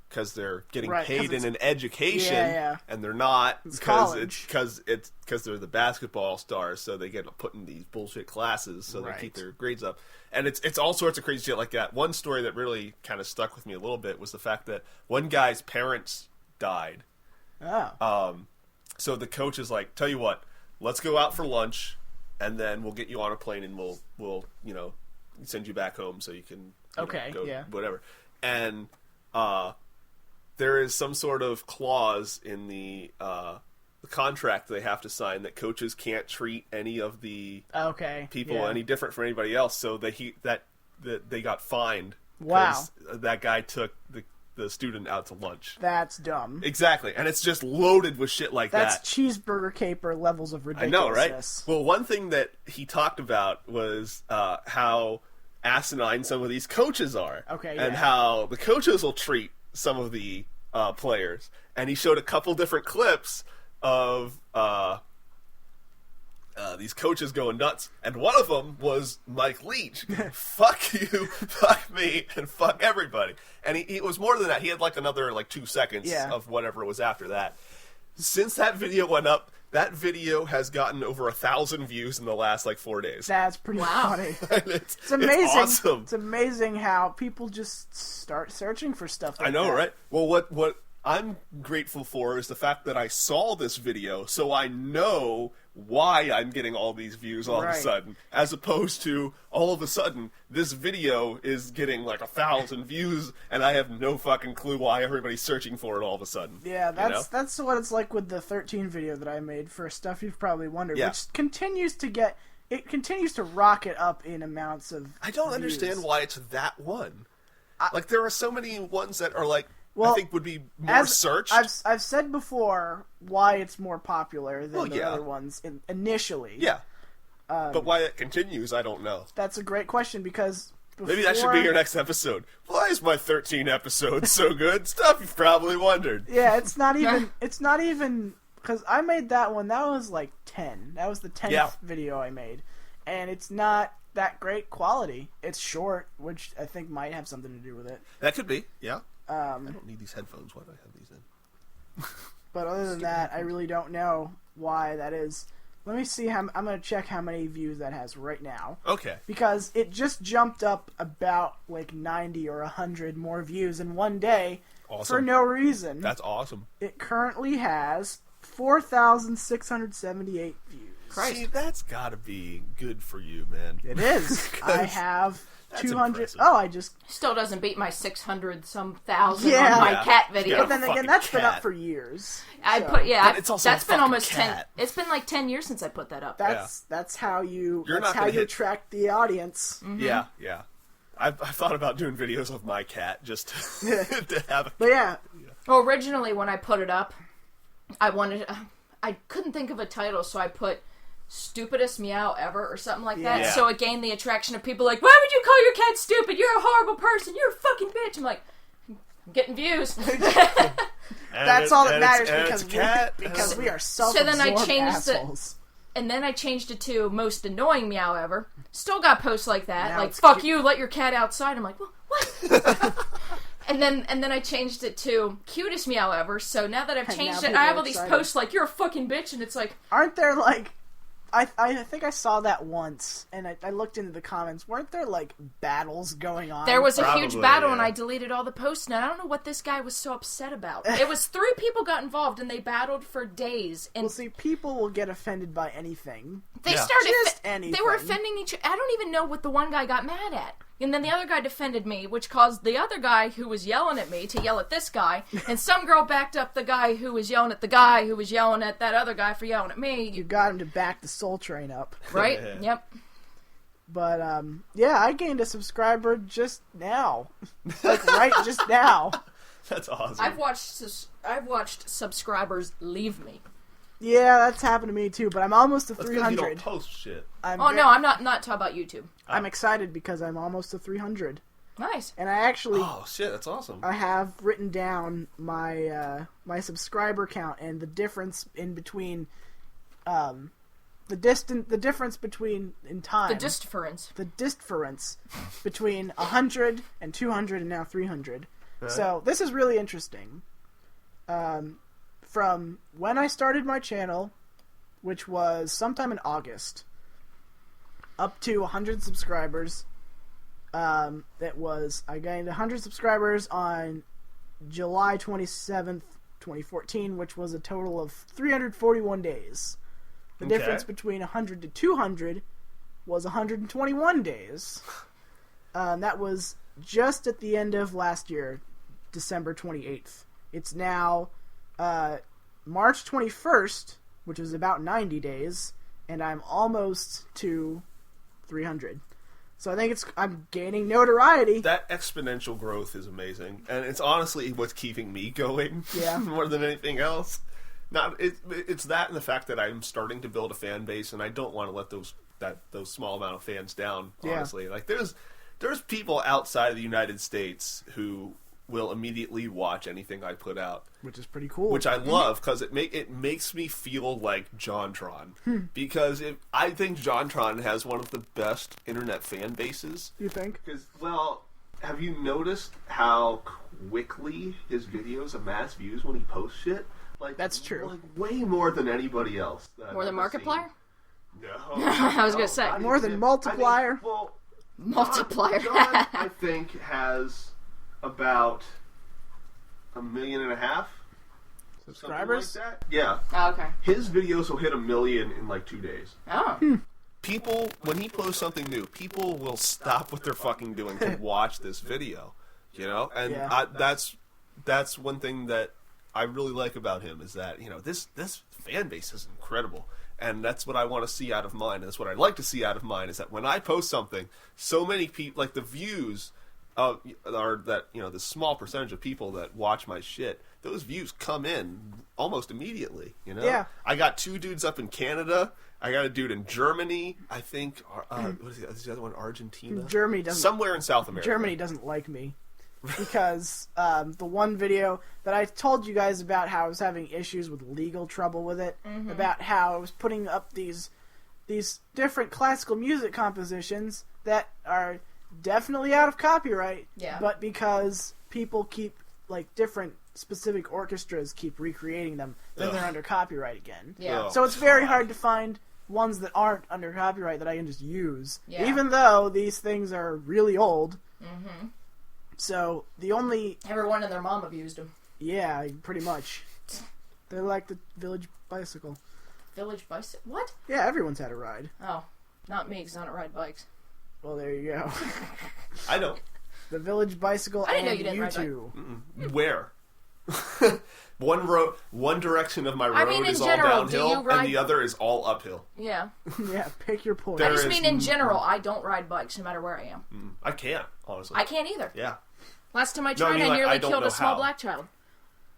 because they're getting Right, 'cause paid in it's- an education, Yeah. and they're not It's because college. they're the basketball stars, so they get put in these bullshit classes so they Right. keep their grades up. And it's all sorts of crazy shit like that. One story that really kind of stuck with me a little bit was the fact that one guy's parents died. Oh. So the coach is like, tell you what, let's go out for lunch, and then we'll get you on a plane, and we'll send you back home so you can Okay, go yeah. whatever. And there is some sort of clause in the contract they have to sign that coaches can't treat any of the Okay. people yeah. any different from anybody else. So they got fined. Wow. 'cause that guy took the student out to lunch. That's dumb. Exactly, and it's just loaded with shit like That's that. cheeseburger caper levels of I know, right? ridiculousness. Well, one thing that he talked about was how asinine some of these coaches are. Okay, and yeah. how the coaches will treat some of the players. And he showed a couple different clips of these coaches going nuts, and one of them was Mike Leach. Fuck you, fuck me, and fuck everybody. And it was more than that. He had like another 2 seconds Yeah. of whatever was after that. Since that video went up, that video has gotten over 1,000 views in the last 4 days. That's pretty Wow. funny. And it's Amazing. It's awesome. It's amazing how people just start searching for stuff like I know, that. right? Well, what I'm grateful for is the fact that I saw this video, so I know why I'm getting all these views all of a Right. sudden, as opposed to all of a sudden this video is getting 1,000 views, and I have no fucking clue why everybody's searching for it all of a sudden. Yeah, you know? that's what it's like with the 13 video that I made for Stuff You've Probably Wondered, Yeah. which continues to rocket up in amounts of I don't views. understand why it's that one. There are so many ones that are Well, I think would be more As searched. I've said before why it's more popular than Well, the yeah. other ones initially. Yeah. But why it continues, I don't know. That's a great question because Maybe that should be your next episode. Why is my 13 episodes so good? Stuff you've probably wondered. Yeah, it's not even because I made that one. That was 10. That was the 10th Yeah. video I made, and it's not that great quality. It's short, which I think might have something to do with it. That could be, yeah. I don't need these headphones. Why do I have these in? But other than that, I really don't know why that is. Let me see. I'm going to check how many views that has right now. Okay. Because it just jumped up about 90 or 100 more views in one day Awesome. for no reason. That's awesome. It currently has 4,678 views. Christ. See, that's got to be good for you, man. It is. I have that's 200. impressive. Oh, I just. Still doesn't beat my 600-some thousand Yeah. on my Yeah. cat video. Yeah. But then again, fucking that's been up cat. for years. I So put But it's also that's a been fucking almost cat. 10. It's been 10 years since I put that up. That's how you. You're that's not how gonna you hit- attract the audience. Mm-hmm. Yeah, yeah. I've thought about doing videos of my cat just to have it. But yeah, Well, originally when I put it up, I couldn't think of a title, so I put "Stupidest Meow Ever" or something like that. Yeah. So it gained the attraction of people like, "Why would you call your cat stupid? You're a horrible person. You're a fucking bitch." I'm like, I'm getting views. that's all that matters it's a cat. because we are So then I self-absorbed changed the- assholes. And then I changed it to "Most Annoying Meow Ever." Still got posts like that, Now like it's "Fuck cute. you, let your cat outside." I'm like, well, what? and then I changed it to "Cutest Meow Ever." So now that I've And changed now it, I have people all are these excited. posts like, "You're a fucking bitch," and it's like, Aren't there I think I saw that once, and I looked into the comments. Weren't there battles going on? there was a huge Probably, battle, and yeah. I deleted all the posts. And I don't know what this guy was so upset about. It was 3 people got involved, and they battled for days. And Well, see, people will get offended by anything. they Yeah. started. Just They were anything. offending each. I don't even know what the one guy got mad at. And then the other guy defended me, which caused the other guy who was yelling at me to yell at this guy. And some girl backed up the guy who was yelling at the guy who was yelling at that other guy for yelling at me. You got him to back the Soul Train up. Right? Yep. But, yeah, I gained a subscriber just now. Like, right just now. That's awesome. I've watched subscribers leave me. Yeah, that's happened to me too, but I'm almost to That's 300. because you don't post shit. No, I'm not talking about YouTube. I'm excited because I'm almost to 300. Nice. And I actually... Oh, shit, that's awesome. I have written down my my subscriber count and the difference in between... the difference between in time. The difference. The difference between 100 and 200 and now 300. So this is really interesting. From when I started my channel, which was sometime in August, up to 100 subscribers. I gained 100 subscribers on July 27th, 2014, which was a total of 341 days. The difference between 100 to 200 was 121 days. That was just at the end of last year, December 28th. It's now March 21st, which is about 90 days, and I'm almost to 300. So I think I'm gaining notoriety. That exponential growth is amazing, and it's honestly what's keeping me going. Yeah. More than anything else. It's that and the fact that I'm starting to build a fan base, and I don't want to let those small amount of fans down. Honestly, like there's people outside of the United States who will immediately watch anything I put out, which is pretty cool. Which I love because it makes me feel like JonTron. Because I think JonTron has one of the best internet fan bases. You think? Because, well, have you noticed how quickly his videos amass views when he posts shit? Like, that's true. Like way more than anybody else. More than Markiplier? No. I was going to say. More than Multiplier? Multiplier. John, I think, has about 1.5 million subscribers. Like that. Yeah. Oh, okay. His videos will hit 1 million in like 2 days. Oh. People, when he posts something new, people will stop what they're fucking doing to watch this video. You know, and that's one thing that I really like about him is that this fan base is incredible. And that's what I want to see out of mine. And that's what I'd like to see out of mine is that when I post something, so many people, like the views are that, the small percentage of people that watch my shit, those views come in almost immediately, Yeah. I got 2 dudes up in Canada. I got a dude in Germany. I think, what is the other one? Argentina? Germany doesn't... Somewhere in South America. Germany doesn't like me. Because the one video that I told you guys about how I was having issues with legal trouble with it, about how I was putting up these different classical music compositions that are definitely out of copyright, but because people keep, like, different specific orchestras keep recreating them, then they're under copyright again. Yeah. So it's very hard to find ones that aren't under copyright that I can just use, even though these things are really old. Mm-hmm. So, the only... Everyone and their mom abused them. Yeah, pretty much. They're like the village bicycle. Village bicycle? What? Yeah, everyone's had a ride. Oh, not me, because I don't ride bikes. Well, there you go. I know. The village bicycle I didn't know and you didn't ride two. Where? One direction of my road is general, all downhill, and the other is all uphill. Yeah. Yeah, pick your point. I just mean in general, I don't ride bikes no matter where I am. I can't, honestly. I can't either. Yeah. Last time I tried, I nearly killed a small black child.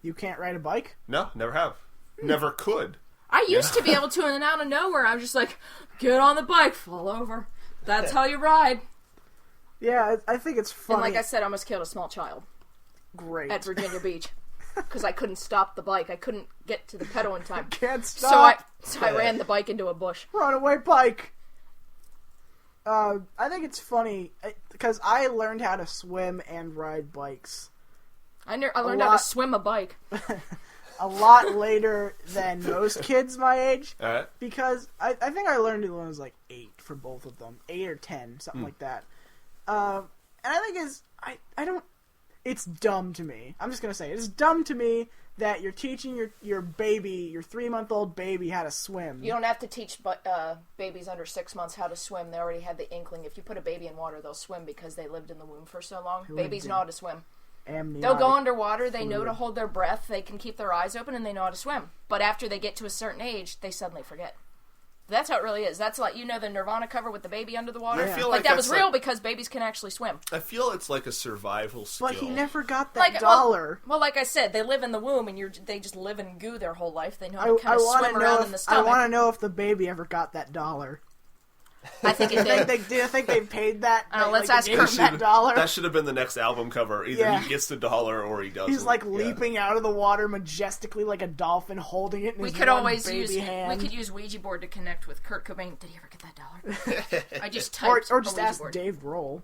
You can't ride a bike? No, never have. Never could. I used to be able to, and then out of nowhere, I'm just like, get on the bike, fall over. That's how you ride. Yeah, I think it's funny. And like I said, I almost killed a small child. Great. At Virginia Beach. Because I couldn't stop the bike. I couldn't get to the pedal in time. Can't stop. So I ran the bike into a bush. Runaway bike. I think it's funny because I learned how to swim and ride bikes. I learned how to swim a bike. A lot later than most kids my age. All right. because I think I learned it when I was like 8 for both of them. 8 or 10, something like that. And I think I don't... it's dumb to me. I'm just gonna say it's dumb to me that you're teaching your baby, your 3-month-old baby, how to swim. You don't have to teach babies under 6 months how to swim. They already have the inkling. If you put a baby in water, they'll swim because they lived in the womb for so long. Babies know how to swim. They'll go underwater. They know to hold their breath. They can keep their eyes open, and they know how to swim. But after they get to a certain age, they suddenly forget. That's how it really is. That's like, the Nirvana cover with the baby under the water? I feel like that was real because babies can actually swim. I feel it's like a survival skill. But he never got that dollar. Well, like I said, they live in the womb, and they just live in goo their whole life. They know how to kind of swim around in the stomach. I want to know if the baby ever got that dollar. I think it did. Do you think they paid that? Let's ask Kurt that dollar. That should have been the next album cover. Either he gets the dollar or he doesn't. He's like leaping out of the water majestically like a dolphin, holding it in his baby hand. We could use Ouija board to connect with Kurt Cobain. Did he ever get that dollar? I just typed or just Ouija ask board. Dave Grohl,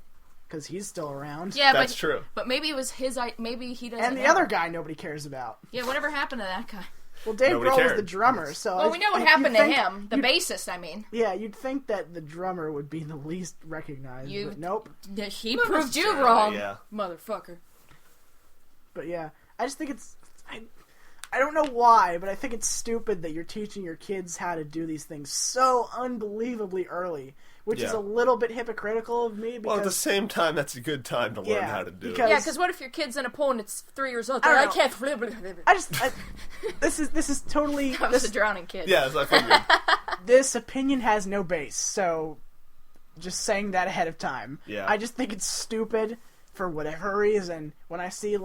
because he's still around. Yeah, that's true. But maybe it was his. Maybe he doesn't. And the other guy nobody cares about. Yeah, whatever happened to that guy? Well, Dave Grohl was the drummer, so... Well, we know what happened to him. The bassist, I mean. Yeah, you'd think that the drummer would be the least recognized, but nope. He proved you wrong, motherfucker. But yeah, I just think it's... I don't know why, but I think it's stupid that you're teaching your kids how to do these things so unbelievably early, which is a little bit hypocritical of me. Because, well, at the same time, that's a good time to learn how to do it. Yeah, because what if your kid's in a pool and it's 3 years old? I can't. This is totally. That was a drowning kid. Yeah, it's like figured. This opinion has no base, so just saying that ahead of time. Yeah. I just think it's stupid for whatever reason when I see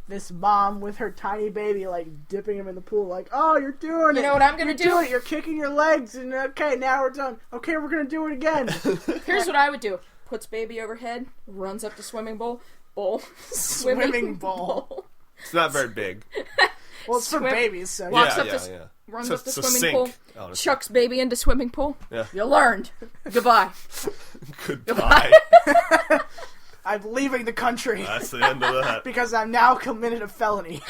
this mom with her tiny baby, dipping him in the pool, oh, you're doing it. You know what I'm going to do? You're kicking your legs, and okay, now we're done. Okay, we're going to do it again. Here's what I would do. Puts baby overhead, runs up to swimming bowl, swimming bowl. It's not very big. Well, it's for babies, so... Runs up to swimming pool, chucks baby into swimming pool. Yeah. You learned. Goodbye. Goodbye. I'm leaving the country. That's the end of that. Because I'm now committed a felony.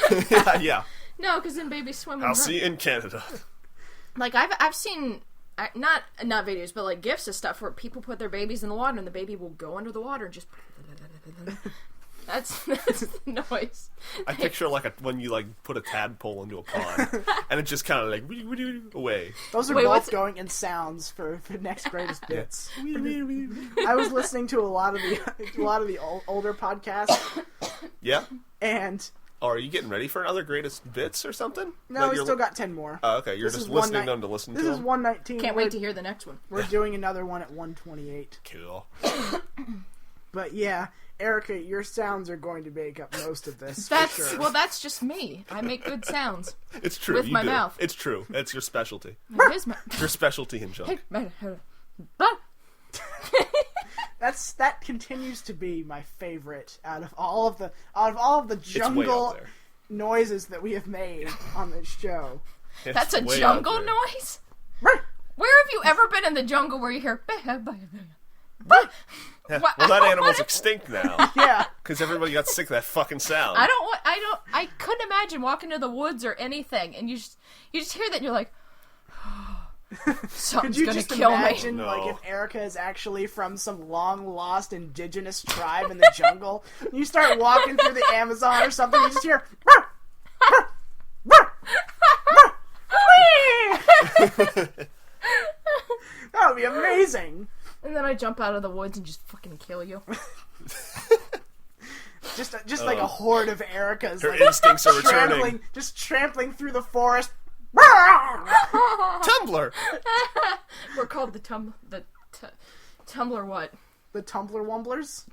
Yeah. No, because then baby's swimming. I'll see you in Canada. I've seen not videos, but GIFs and stuff where people put their babies in the water and the baby will go under the water and just. That's the noise. I picture when you put a tadpole into a pond and it just kind of away. Those are both going in sounds for next greatest bits. I was listening to a lot of the older podcasts. Yeah. And are you getting ready for another greatest bits or something? No, we still got 10 more. Oh, okay. You're just listening to them to listen to them? This is 119. Can't wait to hear the next one. We're doing another one at 128. Cool. But yeah, Erica, your sounds are going to make up most of this. Well, that's just me. I make good sounds. It's true. With my mouth. It's true. It's your specialty. It is your specialty in junk. That continues to be my favorite out of all of the jungle noises that we have made on this show. That's a jungle noise? Where have you ever been in the jungle where you hear Yeah. Well, that animal's extinct now. Yeah, because everybody got sick of that fucking sound. I couldn't imagine walking to the woods or anything, and you just hear that, and you're like, something's gonna kill me. Could you just imagine, if Erica is actually from some long-lost indigenous tribe in the jungle, and you start walking through the Amazon or something, you just hear, that would be amazing. And then I jump out of the woods and just fucking kill you. just like a horde of Ericas. Her instincts are returning. Just trampling through the forest. Tumblr! We're called the Tumblr what? The Tumblr Wumblers?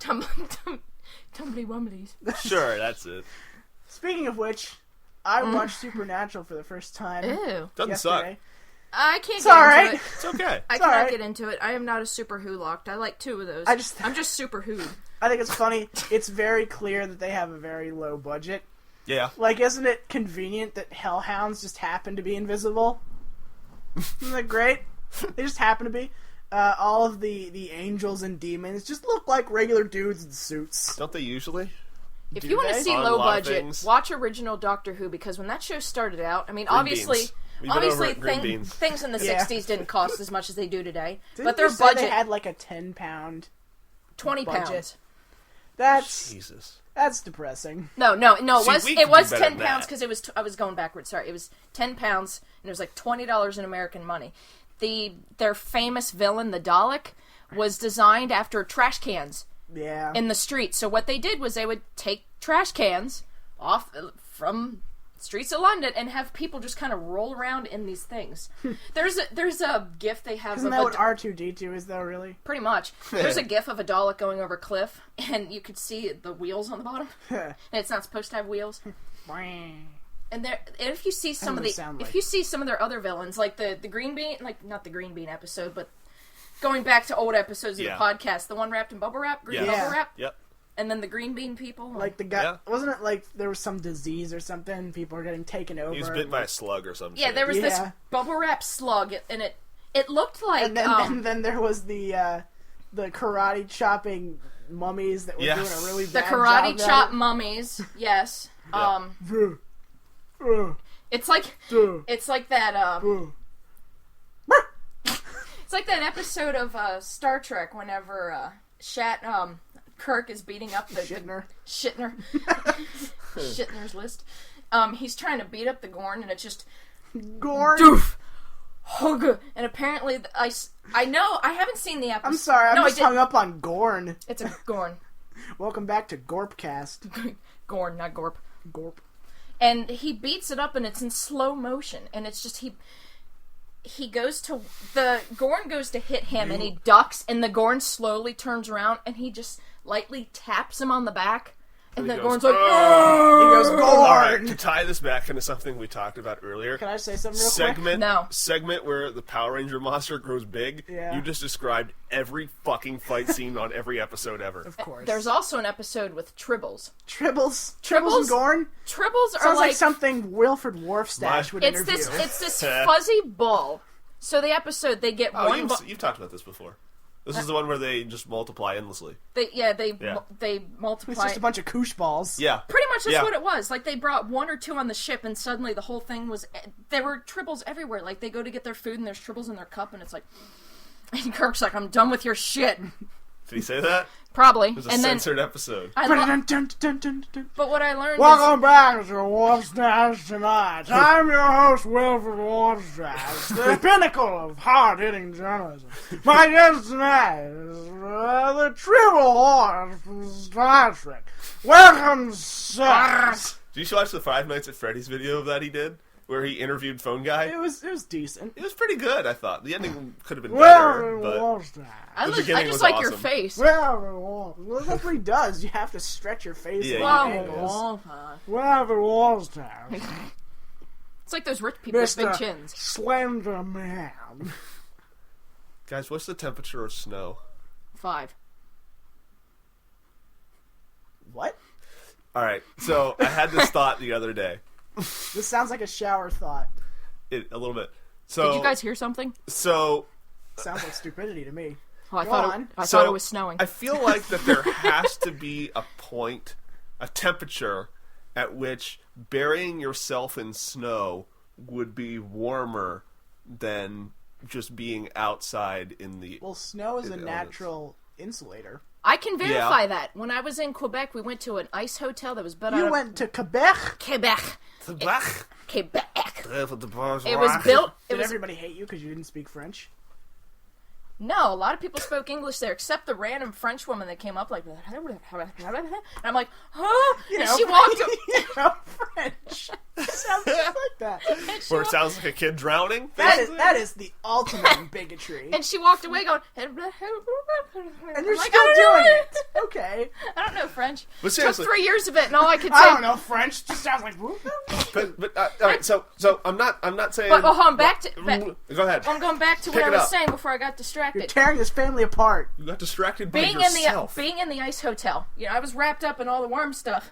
Tumbly Wumblies. Sure, that's it. Speaking of which, I watched Supernatural for the first time. Ew. Doesn't suck. I can't get into it. It's okay. I cannot get into it. I am not a super who locked. I like 2 of those. I'm just super who'd. I think it's funny. It's very clear that they have a very low budget. Yeah. Isn't it convenient that hellhounds just happen to be invisible? Isn't that great? They just happen to be. All of the angels and demons just look like regular dudes in suits. Don't they usually? If you want to see low budget, watch original Doctor Who, because when that show started out, I mean, obviously things in the 60s didn't cost as much as they do today. But their budget they had a £10, 20 budget. pounds. That's Jesus. That's depressing. No. See, It was we could do better 10 than pounds that. because it was. I was going backwards. Sorry, it was 10 pounds, and it was like $20 in American money. Their famous villain, the Dalek, was designed after trash cans Yeah. in the street. So what they did was they would take trash cans off from streets of London and have people just kind of roll around in these things. There's a gif they have Isn't of that what R2-D2 is, though, really? pretty much. There's a gif of a Dalek going over a cliff, and you could see the wheels on the bottom. And it's not supposed to have wheels. And if you see some of their other villains, like the Green Bean, like not the Green Bean episode, but going back to old episodes of the podcast, the one wrapped in bubble wrap, green bubble wrap, Yep. and then the Green Bean people, Like the guy, wasn't it like there was some disease or something? People were getting taken over. He was bitten by a slug or something. yeah, there was this bubble wrap slug, and it looked like, and then there was the karate chopping mummies that were doing a really the bad karate job chop at mummies. Yes, it. it's like that. It's like that episode of Star Trek whenever Kirk is beating up the Shatner's list. He's trying to beat up the Gorn, and it's just Gorn. doof, hug, and apparently I know I haven't seen the episode. I'm sorry, I'm no, just hung up on Gorn. It's a Gorn. Welcome back to Gorpcast. Gorn, not Gorp. Gorp. And he beats it up, and it's in slow motion, and it's just he goes to the Gorn goes to hit him, and he ducks, and the Gorn slowly turns around, and he just lightly taps him on the back, and the Gorn's like, He goes, Gorn! Alright, to tie this back into something we talked about earlier. Can I say something real quick? No. Segment where the Power Ranger monster grows big. Yeah. You just described every fucking fight scene on every episode ever. Of course. There's also an episode with Tribbles. Tribbles and Gorn? Tribbles are Sounds like something Wilford Warfstache would it's interview. this fuzzy ball. So the episode, they get one ball. You've talked about this before. This is the one where they just multiply endlessly. They multiply. It's just a bunch of koosh balls. Yeah. Pretty much that's what it was. Like, they brought one or two on the ship, and suddenly the whole thing was... There were Tribbles everywhere. Like, they go to get their food, and there's Tribbles in their cup, and it's like... And Kirk's like, I'm done with your shit. Did he say that? Probably. It was a and censored episode. But what I learned Welcome back to Warfstache Tonight. I'm your host, Wilford Warfstache, the pinnacle of hard-hitting journalism. My guest tonight is the Tribble Horse from Star Trek. Welcome, sir. Did you watch the Five Nights at Freddy's video of that he did? Where he interviewed Phone Guy? It was decent. It was pretty good, I thought. The ending could have been better, Welcome, but... Warfstache. I beginning just was like your awesome. face. Well, that's what he does. You have to stretch your face. Yeah, at you angles. do. Welcome, Warfstache. It's like those rich people with big Mr. chins. Slender Man. Guys, what's the temperature of snow? 5. What? Alright, so I had this thought the other day. This sounds like a shower thought. A little bit. So, Did you guys hear something? So, Sounds like stupidity to me. Oh, I Go thought on. I thought it was snowing. I feel like that there has to be a point, a temperature, at which burying yourself in snow would be warmer than just being outside in the... Well, snow is a elements. natural insulator. I can verify that. When I was in Quebec, we went to an ice hotel that was built out You of went to Quebec? Quebec. Quebec. Quebec. It It was built. It Did was everybody hate you because you didn't speak French? no. A lot of people spoke English there, except the random French woman that came up like, and I'm like, huh? And she walked. You know French. Sounds just like that. And she Where it walked- sounds like a kid drowning? That is the ultimate bigotry. and she walked away going, and you're like, still I don't know doing it. Okay. I don't know French. But Took seriously, 3 years of it, and all I could say. I don't know French. Just sounds like... but all right. So I'm not saying. But hold on, back to. Go ahead. I'm going back to what Pick I it was up. saying before I got distracted. You're tearing this family apart. You got distracted by being yourself. being in the ice hotel, you know, I was wrapped up in all the warm stuff,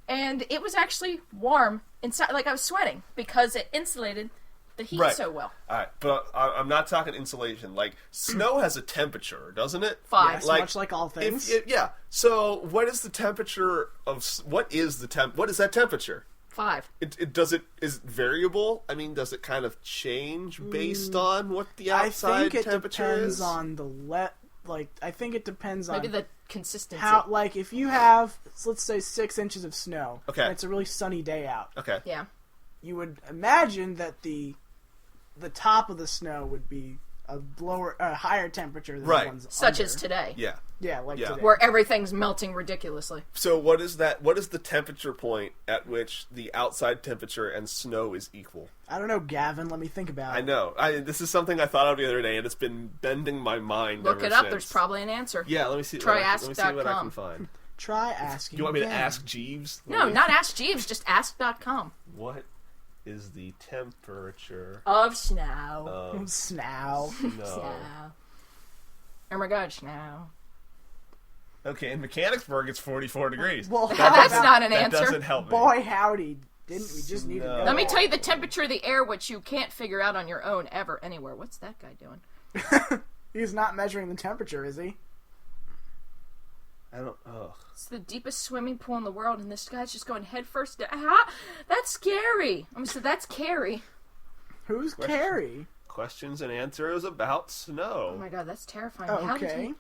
and it was actually warm inside. Like I was sweating because it insulated the heat Right. so well. All right, but I'm not talking insulation. Like snow has a temperature, doesn't it? 5. Yes, much like all things. Yeah. So what is the temperature of? What is that temperature? 5. Is it variable? I mean, does it kind of change based on what the I outside think it temperature depends is? on like, I think it depends Maybe on the consistency. how, like, if you have, let's say, 6 inches of snow, Okay. and it's a really sunny day out, Okay. Yeah. you would imagine that the top of the snow would be a higher temperature than Right. the ones Such under. as today. Yeah. Yeah, like Yeah. today. Where everything's melting ridiculously. So what is that? What is the temperature point at which the outside temperature and snow is equal? I don't know, Gavin. Let me think about it. I know. This is something I thought of the other day, and it's been bending my mind. Look ever it up. since. There's probably an answer. Yeah, let me see. Try let me see what I ask.com. can find. Try asking. Do you want me to Gavin. ask Jeeves? No, not Ask Jeeves. Just ask.com. What is the temperature Of snow. of Snow. snow? Snow. Oh my god, snow. Okay, in Mechanicsburg it's 44 degrees. Well, That's not an that answer. doesn't help me. Boy, howdy. Didn't we just need to No. know? Let me tell you the temperature of the air, which you can't figure out on your own ever anywhere. What's that guy doing? He's not measuring the temperature, is he? I don't. Ugh. It's the deepest swimming pool in the world, and this guy's just going head first down. Ah, that's scary. I'm so that's Carrie. Who's Carrie? Questions and answers about snow. Oh my god, that's terrifying. How did Okay. he...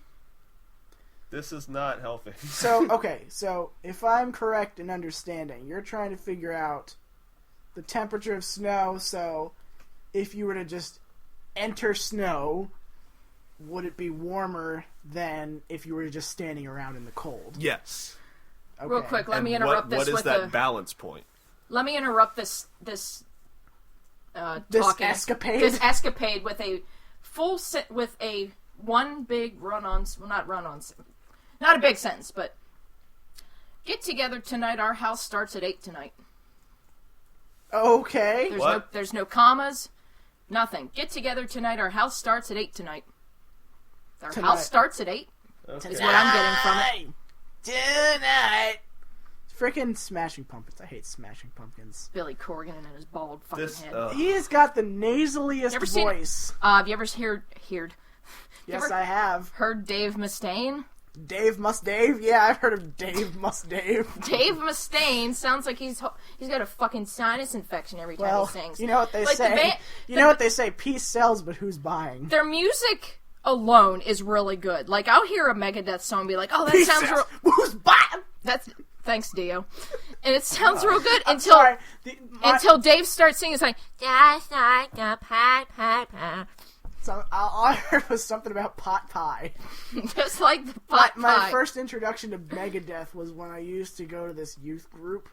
This is not helping. So if I'm correct in understanding, you're trying to figure out the temperature of snow, so if you were to just enter snow, would it be warmer than if you were just standing around in the cold? Yes. Okay. Real quick, let And me interrupt what this is with that a... balance point? Let me interrupt this This escapade with a with a one big run-on, well, not run-on, not a big sentence, but get together tonight. Our house starts at 8 tonight. Okay. There's no commas, nothing. Get together tonight. Our house starts at 8 tonight. Our Tonight. house starts at 8. Okay. Is what I'm getting from it. Tonight. Frickin' Smashing Pumpkins. I hate Smashing Pumpkins. Billy Corgan and his bald fucking This. head. He's got the nasaliest You ever seen- voice. Have you ever Yes, I have. heard Dave Mustaine? Dave Must Dave? Yeah, I've heard of Dave Must Dave. Dave Mustaine sounds like he's got a fucking sinus infection every time Well, he sings. you know what they Like the say. band- You know what they say, peace sells, but who's buying? Their music alone is really good. Like, I'll hear a Megadeth song and be like, oh, that Peace sounds sells, real... who's buying? That's... Thanks, Dio. And it sounds real good I'm until sorry. until Dave starts singing. It's like, just like a pie. All I heard was something about pot pie. Just like the pot My pie. first introduction to Megadeth was when I used to go to this youth group,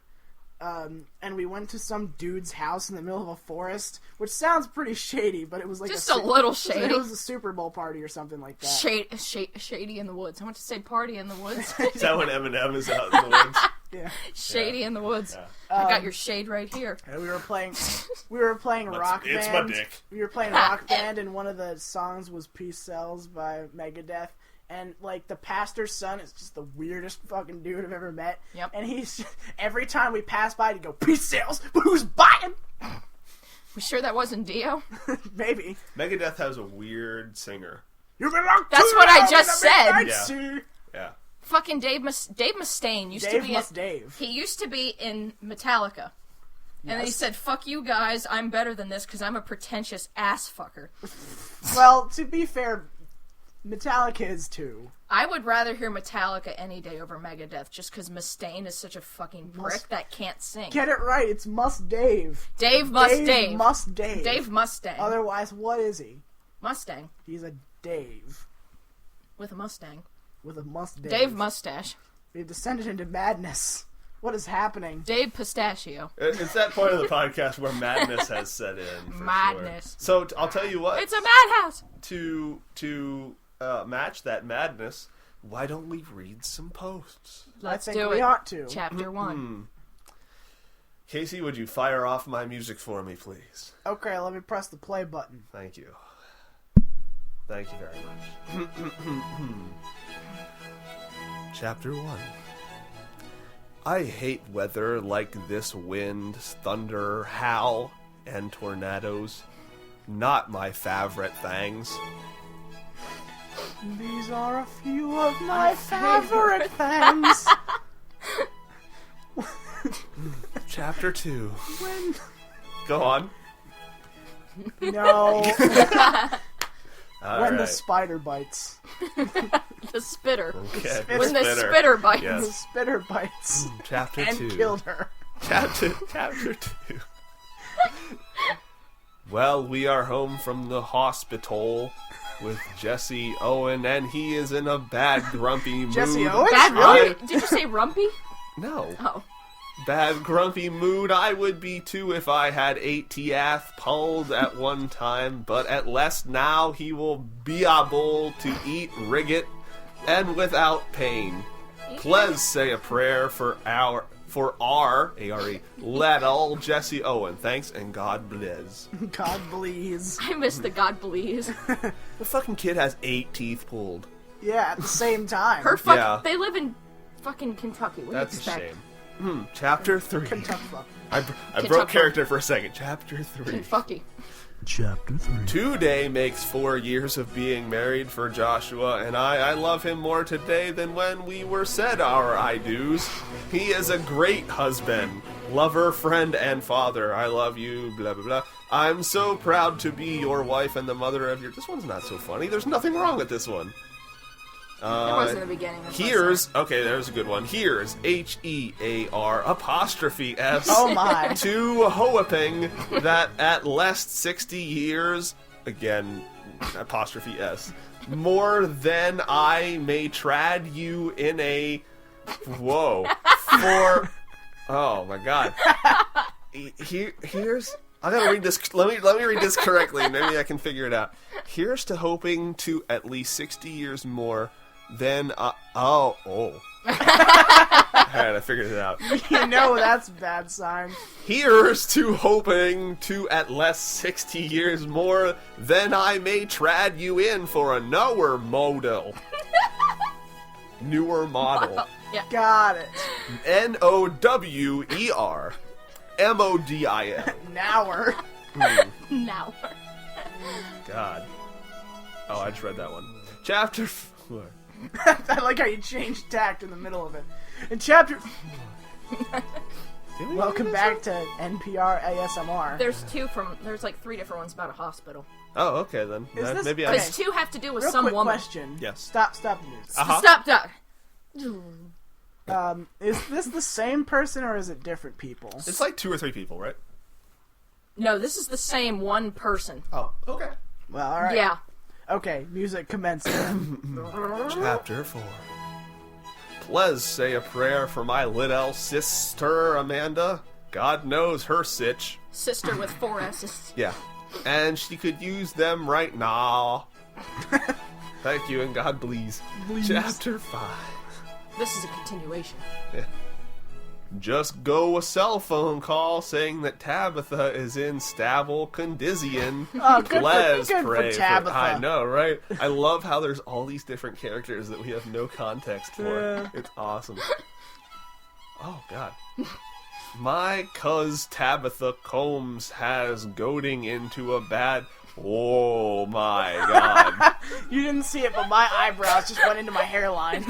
and we went to some dude's house in the middle of a forest, which sounds pretty shady, but it was like Just a little shady. It was a Super Bowl party or something like that. Shady in the woods. I want to say party in the woods. Is that when Eminem is out in the woods? Yeah. Shady in the woods. Yeah. I got your shade right here. And we were playing rock band. It's my dick. We were playing rock band, and one of the songs was "Peace Sells" by Megadeth. And like the pastor's son is just the weirdest fucking dude I've ever met. Yep. And he's every time we pass by, he'd go, "Peace sells, but who's buying?" We sure that wasn't Dio? Maybe. Megadeth has a weird singer. You belong That's to what I the just midnight said. sea. Yeah. Fucking Dave Mustaine used Dave to be must Dave. He used to be in Metallica. And then he Yes. said, fuck you guys, I'm better than this because I'm a pretentious ass fucker. Well, to be fair, Metallica is too. I would rather hear Metallica any day over Megadeth just because Mustaine is such a fucking prick that can't sing. Get it right. It's Must Dave. Dave Must Dave. Must Dave. Dave Mustang. Otherwise, what is he? Mustang. He's a Dave With a Mustang. with a must Dave. Dave Mustache. We've descended into madness. What is happening? Dave Pistachio. It's that point of the podcast where madness has set in. For Madness. Sure. So I'll tell you what. It's a madhouse! To match that madness, why don't we read some posts? Let's I think do we it. ought to. Chapter 1. Casey, would you fire off my music for me, please? Okay, let me press the play button. Thank you. Thank you very much. Chapter 1. I hate weather like this: wind, thunder, howl, and tornadoes. Not my favorite things. These are a few of my favorite things. Chapter 2. When... Go on. No. When the spider bites. The spitter. Okay. When the spitter bites. The Yes. spitter bites. Chapter And 2. killed her. Chapter 2. Well, we are home from the hospital with Jesse Owen, and he is in a bad, grumpy mood. Jesse Owen? Bad Really? rumpy? Did you say rumpy? No. Oh. Bad, grumpy mood I would be too if I had 8 teeth pulled at one time, but at last now he will be able to eat rigget and without pain. Please say a prayer for our A-R-E, let all Jesse Owen. Thanks and God bless. God please. I missed the God please. The fucking kid has 8 teeth pulled. Yeah, at the same time. Her fucking. Yeah. They live in fucking Kentucky. What That's do you a expect? shame. Chapter 3. Kentucky fuck. I broke Kentucky. character for a second. Chapter 3. Kentucky. Chapter 3. Today makes 4 years of being married for Joshua, and I love him more today than when we were said our I-dos. He is a great husband, lover, friend, and father. I love you, blah, blah, blah. I'm so proud to be your wife and the mother of your... This one's not so funny. There's nothing wrong with this one. It was in the beginning. That's what I Here's... said. Okay, there's a good one. Here's H-E-A-R apostrophe S. Oh my. To hoping that at last 60 years, again, apostrophe S, more than I may trad you in a, whoa, for, oh my god. Here's, I gotta read this, let me read this correctly, maybe I can figure it out. Here's to hoping to at least 60 years more than, Alright, I figured it out. You know that's a bad sign. Here's to hoping to at least 60 years more than I may trad you in for a newer model. Newer model. Got it. N-O-W-E-R M-O-D-I-L. Now Now. God. Oh, I just read that one. Chapter 4. I like how you changed tact in the middle of it. In chapter... Welcome back to NPR ASMR. There's like 3 different ones about a hospital. Oh, okay then. Is this- Maybe okay. Because 2 have to do with Real some quick woman. question. Yes. Stop the news. Uh-huh. Stop. Is this the same person or is it different people? It's like 2 or 3 people, right? No, this is the same one person. Oh, okay. Well, alright. Yeah. Okay, music commencing. Chapter 4. Please say a prayer for my little sister, Amanda. God knows her sitch. Sister with 4 S's. Yeah. And she could use them right now. Thank you, and God please. Chapter 5. This is a continuation. Just go a cell phone call saying that Tabitha is in stable condition. Oh, good Please for pray Tabitha. I know, right? I love how there's all these different characters that we have no context for. Yeah. It's awesome. Oh, God. My cuz Tabitha Combs has goading into a bad... Oh, my God. You didn't see it, but my eyebrows just went into my hairline.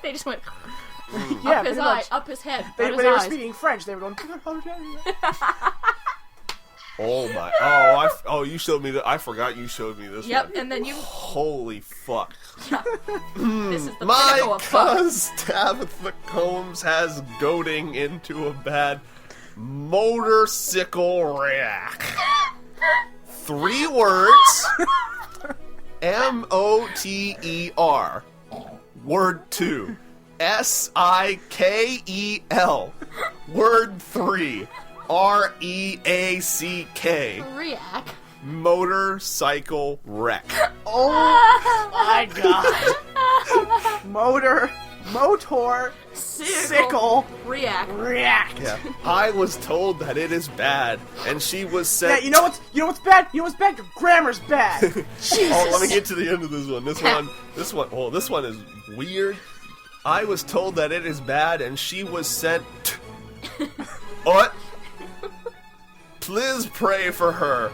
They just went Yeah, up his pretty eye, much. up his head, When down they his were eyes. speaking French, they were going... Oh, my... Oh, you showed me that. I forgot you showed me this Yep, one. and then you. Holy fuck. This is the My pinnacle of fuck. cuz Tabitha Combs has goading into a bad motorcycle wreck. 3 words. M-O-T-E-R. Word 2. S-I-K-E-L. Word 3. R-E-A-C-K. React. Motorcycle wreck. Oh my god. Motor, sickle, React. react. Yeah. I was told that it is bad, and she was Yeah, sent... you know what's bad? You know what's bad? Your grammar's bad. Jesus. Oh, let me get to the end of this one. This one is weird. I was told that it is bad, and she was sent... What? Please pray for her.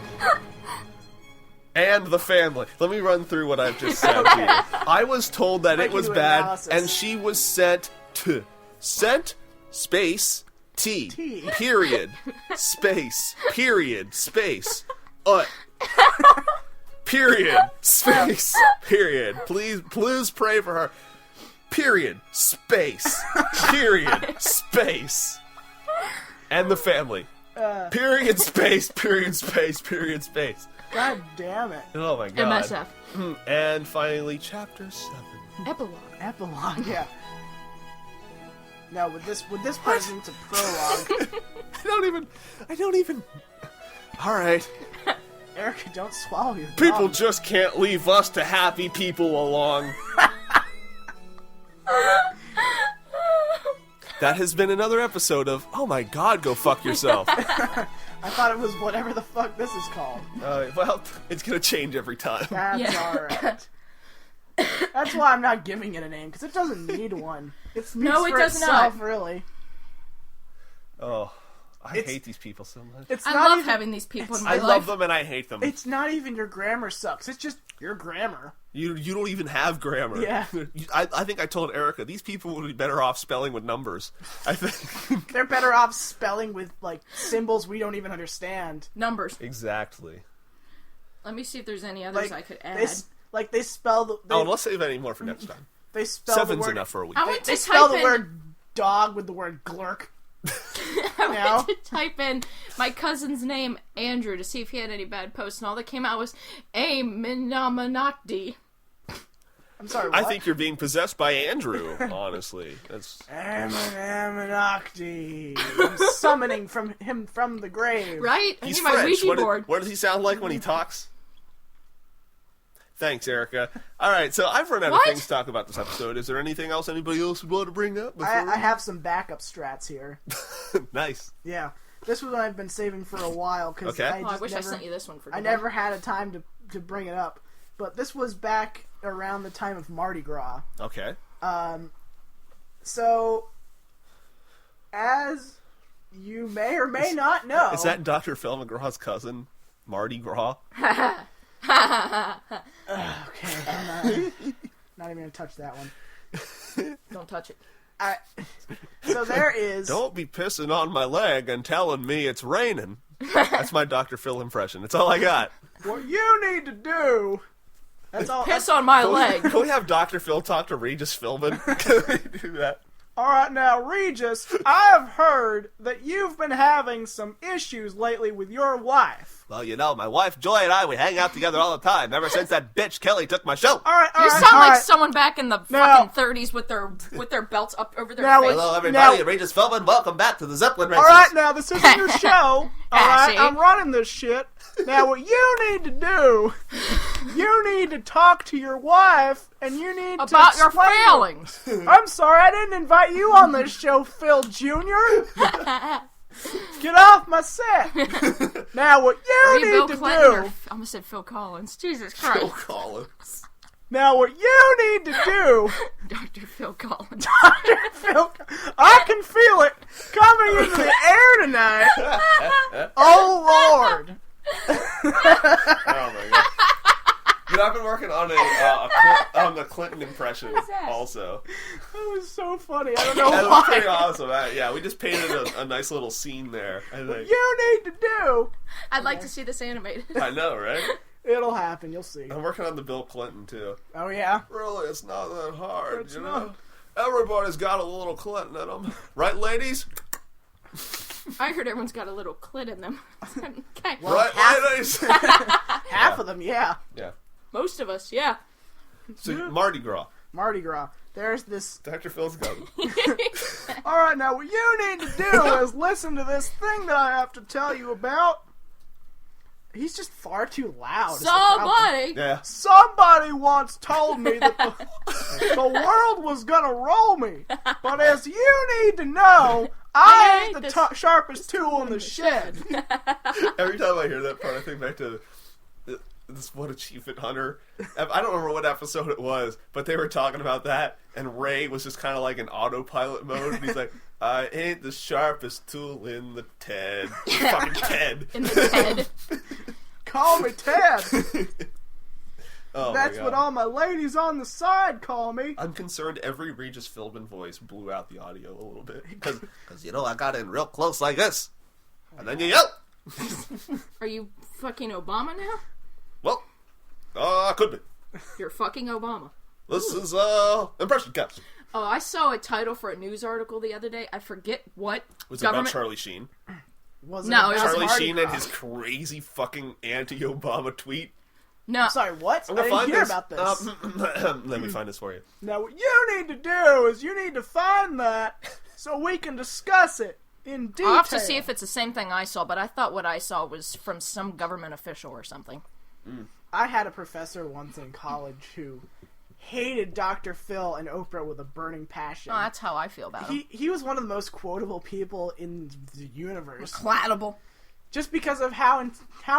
And the family. Let me run through what I've just said to you. I was told that it was Breaking bad, analysis. and she was sent to... Sent, space, T. T. Period. Space. Period. Space. Period. Space. Period. Please pray for her. Period. Space. Period. Space. And the family. Period. Space. Period. Space. Period. Space. God damn it. Oh my god. MSF. And finally, chapter 7. Epilogue, yeah. Now, with this present, a prologue. I don't even. Alright. Erica, don't swallow your People gum. just can't leave us to happy people along. That has been another episode of Oh My God, Go Fuck Yourself. I thought it was whatever the fuck this is called. Well, it's gonna change every time. That's alright. That's why I'm not giving it a name, because it doesn't need one. It speaks No, it for does itself, not. really. Oh, I hate these people so much. It's I not love even, having these people in my I life. love them and I hate them. It's not even your grammar sucks. It's just your grammar. You don't even have grammar. Yeah. I think I told Erica, these people would be better off spelling with numbers. I think. They're better off spelling with, like, symbols we don't even understand. Numbers. Exactly. Let me see if there's any others I could add. They spell the... They, Let's save any more for next time. they spell 7's the word... enough for a week. I went They to spell type the in, word dog with the word glurk. I know? went to type in my cousin's name, Andrew, to see if he had any bad posts, and all that came out was Amenamanakdi. I'm sorry, what? I think you're being possessed by Andrew, honestly. That's Amanakdi. I'm summoning him from the grave. Right? I He's need my French. Ouija board. What does he sound like when he talks? Thanks, Erica. Alright, so I've run out of What? things to talk about this episode. Is there anything else anybody else would want to bring up? I have some backup strats here. Nice. Yeah. This was what I've been saving for a while, because Okay. I wish I sent you this one for I today. never had a time to bring it up. But this was back around the time of Mardi Gras. Okay. So, as you may or may not know... Is that Dr. Phil McGraw's cousin, Mardi Gras? Okay, I'm not even going to touch that one. Don't touch it. So there is... Don't be pissing on my leg and telling me it's raining. That's my Dr. Phil impression. That's all I got. What you need to do... That's all. Piss on my leg. Can we have Dr. Phil talk to Regis Philbin? Can we do that? All right, now, Regis, I've heard that you've been having some issues lately with your wife. Well, you know, my wife Joy and I, we hang out together all the time, ever since that bitch Kelly took my show. All right, You sound like someone back in the Now- fucking 30s with their belts up over their Now face. it's- Hello, everybody. Now- Regis Philbin. Welcome back to the Zeppelin All races. right, now, this isn't your show. All right, see? I'm running this shit. Now, what you need to do, you need to talk to your wife, and you need to About your explain to- failings. I'm sorry, I didn't invite you on this show, Phil Jr. Get off my set. Now, what Are you you Bill need to Clinton do... or... I almost said Phil Collins. Jesus Christ. Phil Collins. Now, what you need to do... Dr. Phil Collins. Phil, I can feel it coming into the air tonight. Oh, Lord. Oh my god. You know, I've been working on on the Clinton impression that? also. That was so funny. I don't know That was pretty why. awesome. Yeah, we just painted a nice little scene there. I think. You need to do... I'd like to see this animated. I know, right? It'll happen. You'll see. I'm working on the Bill Clinton too. Oh, yeah? Really, it's not that hard, It's you not. know. Everybody's got a little Clinton in them, right, ladies? I heard everyone's got a little clit in them. Okay. Right, ladies? Half of them, yeah. Yeah. Most of us, yeah. So Mardi Gras, Mardi Gras. There's this... Dr. Phil's cousin. All right, now what you need to do is listen to this thing that I have to tell you about. He's just far too loud. is the problem. Somebody. Yeah. Somebody once told me that the world was gonna roll me. But as you need to know, I ain't the sharpest tool in the shed. Every time I hear that part, I think back to this One Achievement Hunter. I don't remember what episode it was, but they were talking about that, and Ray was just kind of like in autopilot mode, and he's like, I ain't the sharpest tool in the Ted. Fucking Ted. In the head. Call me Ted. Oh That's my God. what all my ladies on the side call me. I'm concerned every Regis Philbin voice blew out the audio a little bit. Because, you know, I got in real close like this. And then you yell. Are you fucking Obama now? Well, Could be. You're fucking Obama. This is, impression counts. Oh, I saw a title for a news article the other day. I forget what Was it about Charlie Sheen? Was No, it was Charlie Mardi Sheen Gras? and his crazy fucking anti-Obama tweet? No. Sorry, what? I'm I gonna didn't find hear this. about this. Let me find this for you. Now, what you need to do is you need to find that so we can discuss it in detail. I'll have to see if it's the same thing I saw, but I thought what I saw was from some government official or something. I had a professor once in college who hated Dr. Phil and Oprah with a burning passion. Oh, that's how I feel about him. He was one of the most quotable people in the universe. Clatable. Just because of how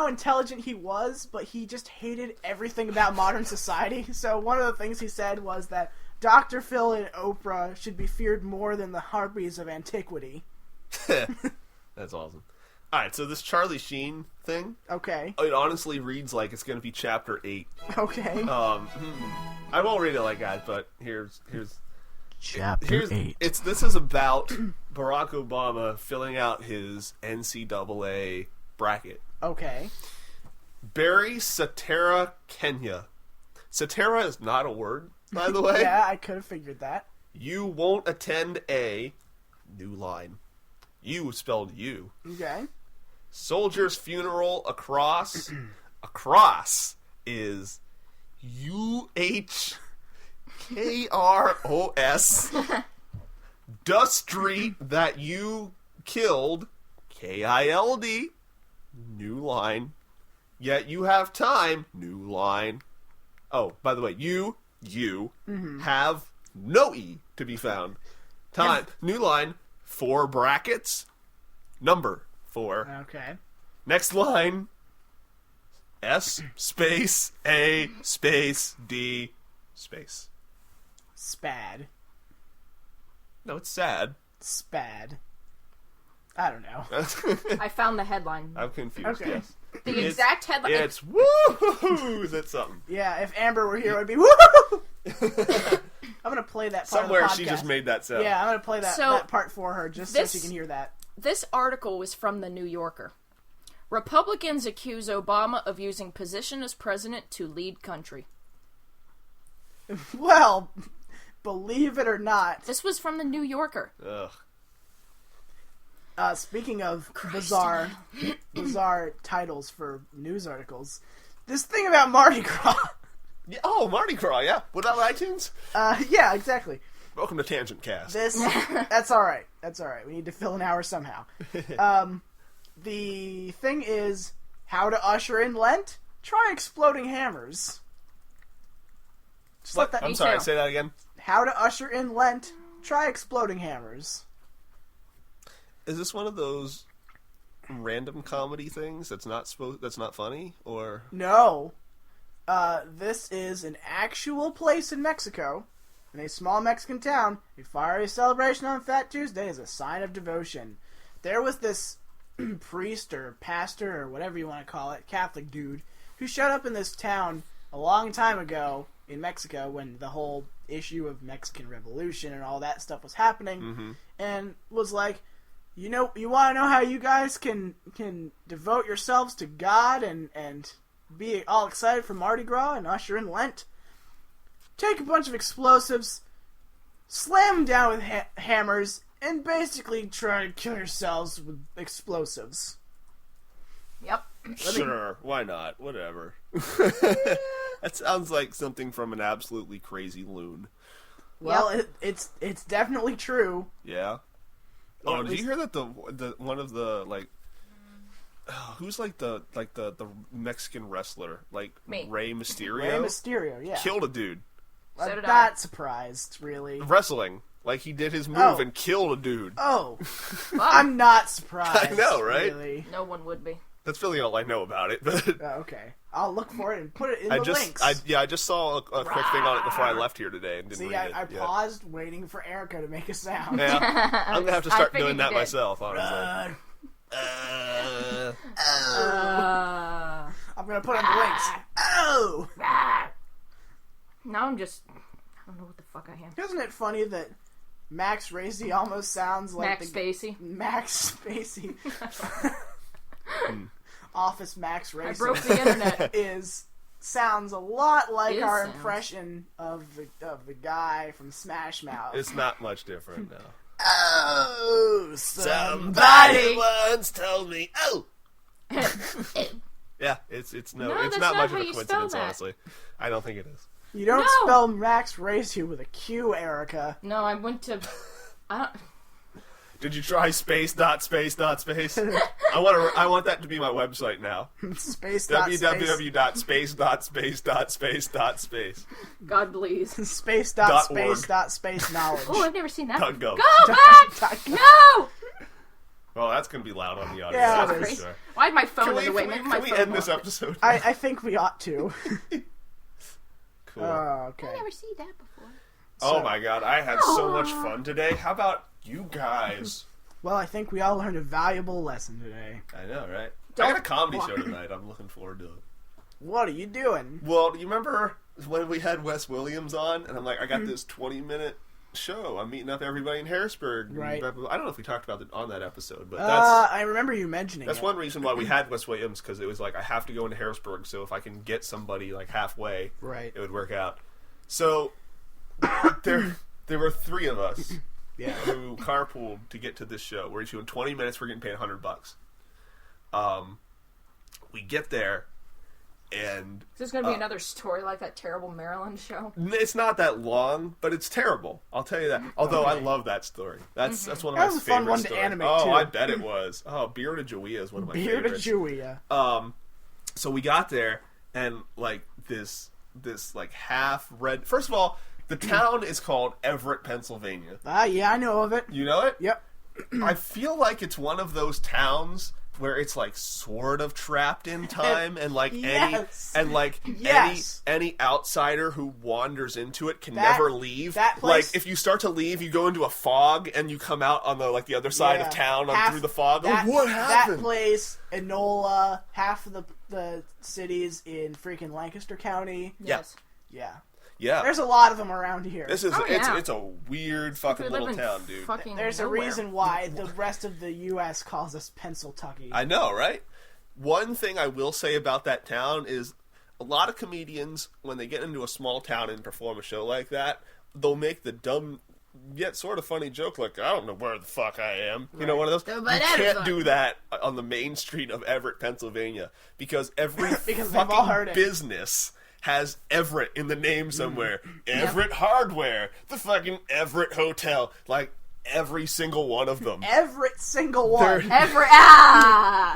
intelligent he was, but he just hated everything about modern society. So one of the things he said was that Dr. Phil and Oprah should be feared more than the harpies of antiquity. That's awesome. Alright, so this Charlie Sheen thing, Okay. it honestly reads like it's going to be chapter 8. Okay. I won't read it like that, but here's Chapter 8. This is about Barack Obama filling out his NCAA bracket. Okay. Barry Satara Kenya. Satara is not a word, by the way. Yeah, I could have figured that. You won't attend a new line. You spelled you. Okay. Soldier's funeral across. Across is UHKROS. The street that you killed. KILD. New line. Yet you have time. New line. Oh, by the way, you have no E to be found. Time. New line. 4 brackets. Number 4. Okay. Next line. S space A space D space. Spad. No, it's sad. Spad. I don't know. I found the headline. I'm confused. Okay. Yes. The exact headline. It's woo. That's something. Yeah, if Amber were here, it would be woo. I'm gonna play that part Somewhere of the she podcast. just made that sound. Yeah, I'm gonna play that, So, that part for her just so this- she can hear that. This article was from the New Yorker. Republicans accuse Obama of using position as president to lead country. Well, believe it or not, This was from the New Yorker. Ugh. speaking of bizarre titles for news articles, this thing about Mardi Gras. Yeah, oh, Mardi Gras, yeah. Without iTunes? Yeah, exactly. Welcome to Tangent Cast. That's all right. That's all right. We need to fill an hour somehow. The thing is, how to usher in Lent? Try exploding hammers. Just let that. I'm Me sorry, too. say that again. How to usher in Lent? Try exploding hammers. Is this one of those random comedy things that's not funny? Or No. This is an actual place in Mexico. In a small Mexican town, a fiery celebration on Fat Tuesday is a sign of devotion. There was this priest or pastor or whatever you want to call it, Catholic dude, who showed up in this town a long time ago in Mexico when the whole issue of Mexican Revolution and all that stuff was happening, and was like, you know, you want to know how you guys can devote yourselves to God and be all excited for Mardi Gras and usher in Lent? Take a bunch of explosives, slam them down with hammers, and basically try to kill yourselves with explosives. Yep. sure, why not? Whatever. That sounds like something from an absolutely crazy loon. Well, it's definitely true. Yeah. Well, Oh, at did least- you hear that the one of the who's like the Mexican wrestler, like Me. Rey Mysterio, Rey Mysterio, yeah. killed a dude So I'm did I. not surprised, really. wrestling. Like he did his move Oh. and killed a dude. Oh, Wow. I'm not surprised. I know, right? Really. No one would be. That's really all I know about it. But Okay, I'll look for it and put it in I the just links. I just saw a quick thing on it before I left here today and didn't See, read it. I Yeah. paused waiting for Erica to make a sound. Yeah, I'm gonna have to I start figured doing you that did. myself, honestly. I'm gonna put in the links. Oh! Now I'm just... I don't know what the fuck I am. Isn't it funny that Max Racy almost sounds like Max Spacey. Max Spacey. Office Max I Racy broke the internet. is sounds a lot like It our sounds- impression of the guy from Smash Mouth. It's not much different now. Oh, Somebody once told me. Oh. Yeah, it's No, it's that's not not much how of a you spell coincidence, that. honestly. I don't think it is. You don't No. spell Max Race You with a Q, Erica. No, I went to. I don't. Did you try space dot space dot space? I want that to be my website now. Space. www.space.space.space.space. God please. Space Dot dot org. space dot space knowledge. Oh, I've never seen that. Dot gov. Go back! No! Well, that's gonna be loud on the audio. Yeah, that's it for is. sure. Why my phone Can in the way? we, Maybe can my we phone end this won't. episode? I think we ought to. Cool. Okay. I never seen that before. Oh my god, I had so much fun today. How about you guys? Well, I think we all learned a valuable lesson today. I know, right? I got a comedy show tonight. I'm looking forward to it. What are you doing? Well, you remember when we had Wes Williams on, and I'm like, I got this 20-minute show. I'm meeting up everybody in Harrisburg. Right. I don't know if we talked about it on that episode, but that's I remember you mentioning that's it. one reason why we had Wes Williams, because it was like I have to go into Harrisburg, so if I can get somebody like halfway, Right. it would work out. So there were three of us. Yeah. Who carpooled to get to this show. We're each doing 20 minutes. We're getting paid $100. We get there, and Is this going to be another story like that terrible Maryland show? it's not that long, but it's terrible. I'll tell you that. Although I love that story. That's one of That my was a fun favorite one to stories. animate, Oh, too. I bet it was. Oh, Beard of Julia is one of my Beard of favorites. Julia. So we got there, and like this like half red. First of all, the town is called Everett, Pennsylvania. Yeah, I know of it. You know it? Yep. I feel like it's one of those towns where it's like sort of trapped in time, and like Yes. Yes. any outsider who wanders into it can That- never leave. that place- Like if you start to leave, you go into a fog and you come out on the other side Yeah. of town Half- through the fog. That, Like, what happened? That place, Enola, half of the cities in freaking Lancaster County. Yes. Yeah. Yeah, There's a lot of them around here. this is Oh, yeah. it's a weird fucking We little live in town, dude. fucking There's a nowhere. reason why the rest of the U.S. calls us Pennsyltucky. I know, right? One thing I will say about that town is a lot of comedians, when they get into a small town and perform a show like that, they'll make the dumb yet sort of funny joke like, I don't know where the fuck I am. You know, one of those. No, You but can't everybody- do that on the main street of Everett, Pennsylvania, because every Because they've all heard fucking it. business has Everett in the name somewhere. Everett Hardware, the fucking Everett Hotel, like every single one of them. Every single one.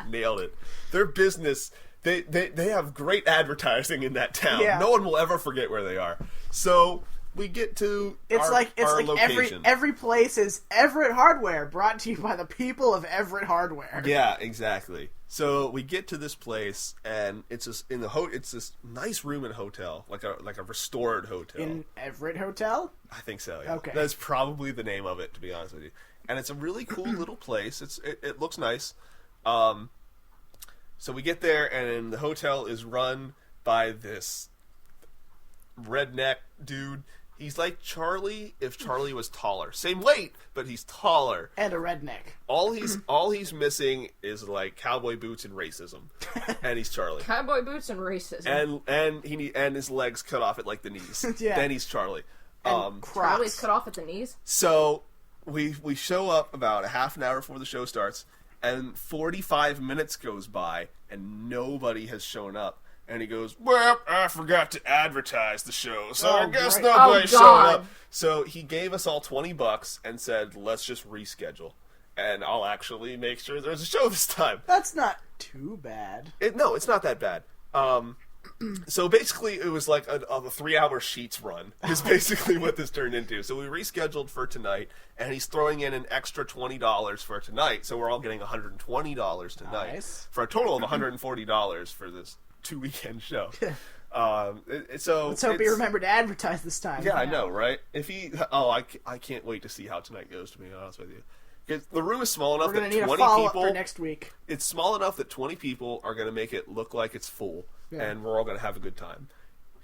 Nailed it. Their business, they have great advertising in that town. Yeah. No one will ever forget where they are. So we get to It's our like location. every place is Everett Hardware, brought to you by the people of Everett Hardware. Yeah, exactly. So we get to this place, and it's just it's this nice room in a hotel, like a restored hotel. In Everett Hotel? I think so. Yeah. Okay. That's probably the name of it, to be honest with you. And it's a really cool little place. It looks nice. So we get there, and the hotel is run by this redneck dude. He's like Charlie if Charlie was taller. Same weight, but he's taller. And a redneck. All he's missing is like cowboy boots and racism, and he's Charlie. Cowboy boots and racism. And his legs cut off at like the knees. Yeah. Then he's Charlie. And Crocs. Charlie's cut off at the knees. So we show up about a half an hour before the show starts, and 45 minutes goes by, and nobody has shown up. And he goes, well, I forgot to advertise the show, so I guess great. nobody's Oh, showing God. up. So he gave us all $20 and said, let's just reschedule. And I'll actually make sure there's a show this time. That's not too bad. No, it's not that bad. So basically, it was like a 3-hour Sheets run, is basically what this turned into. So we rescheduled for tonight, and he's throwing in an extra $20 for tonight, so we're all getting $120 tonight. Nice. For a total of $140 for this 2-weekend show. So Let's hope he remembered to advertise this time. Yeah, I know, right? If he, I can't wait to see how tonight goes, to be honest with you. 'Cause the room is small enough We're going that to need a 20 follow-up people. for next week. It's small enough that 20 people are going to make it look like it's full, and we're all going to have a good time.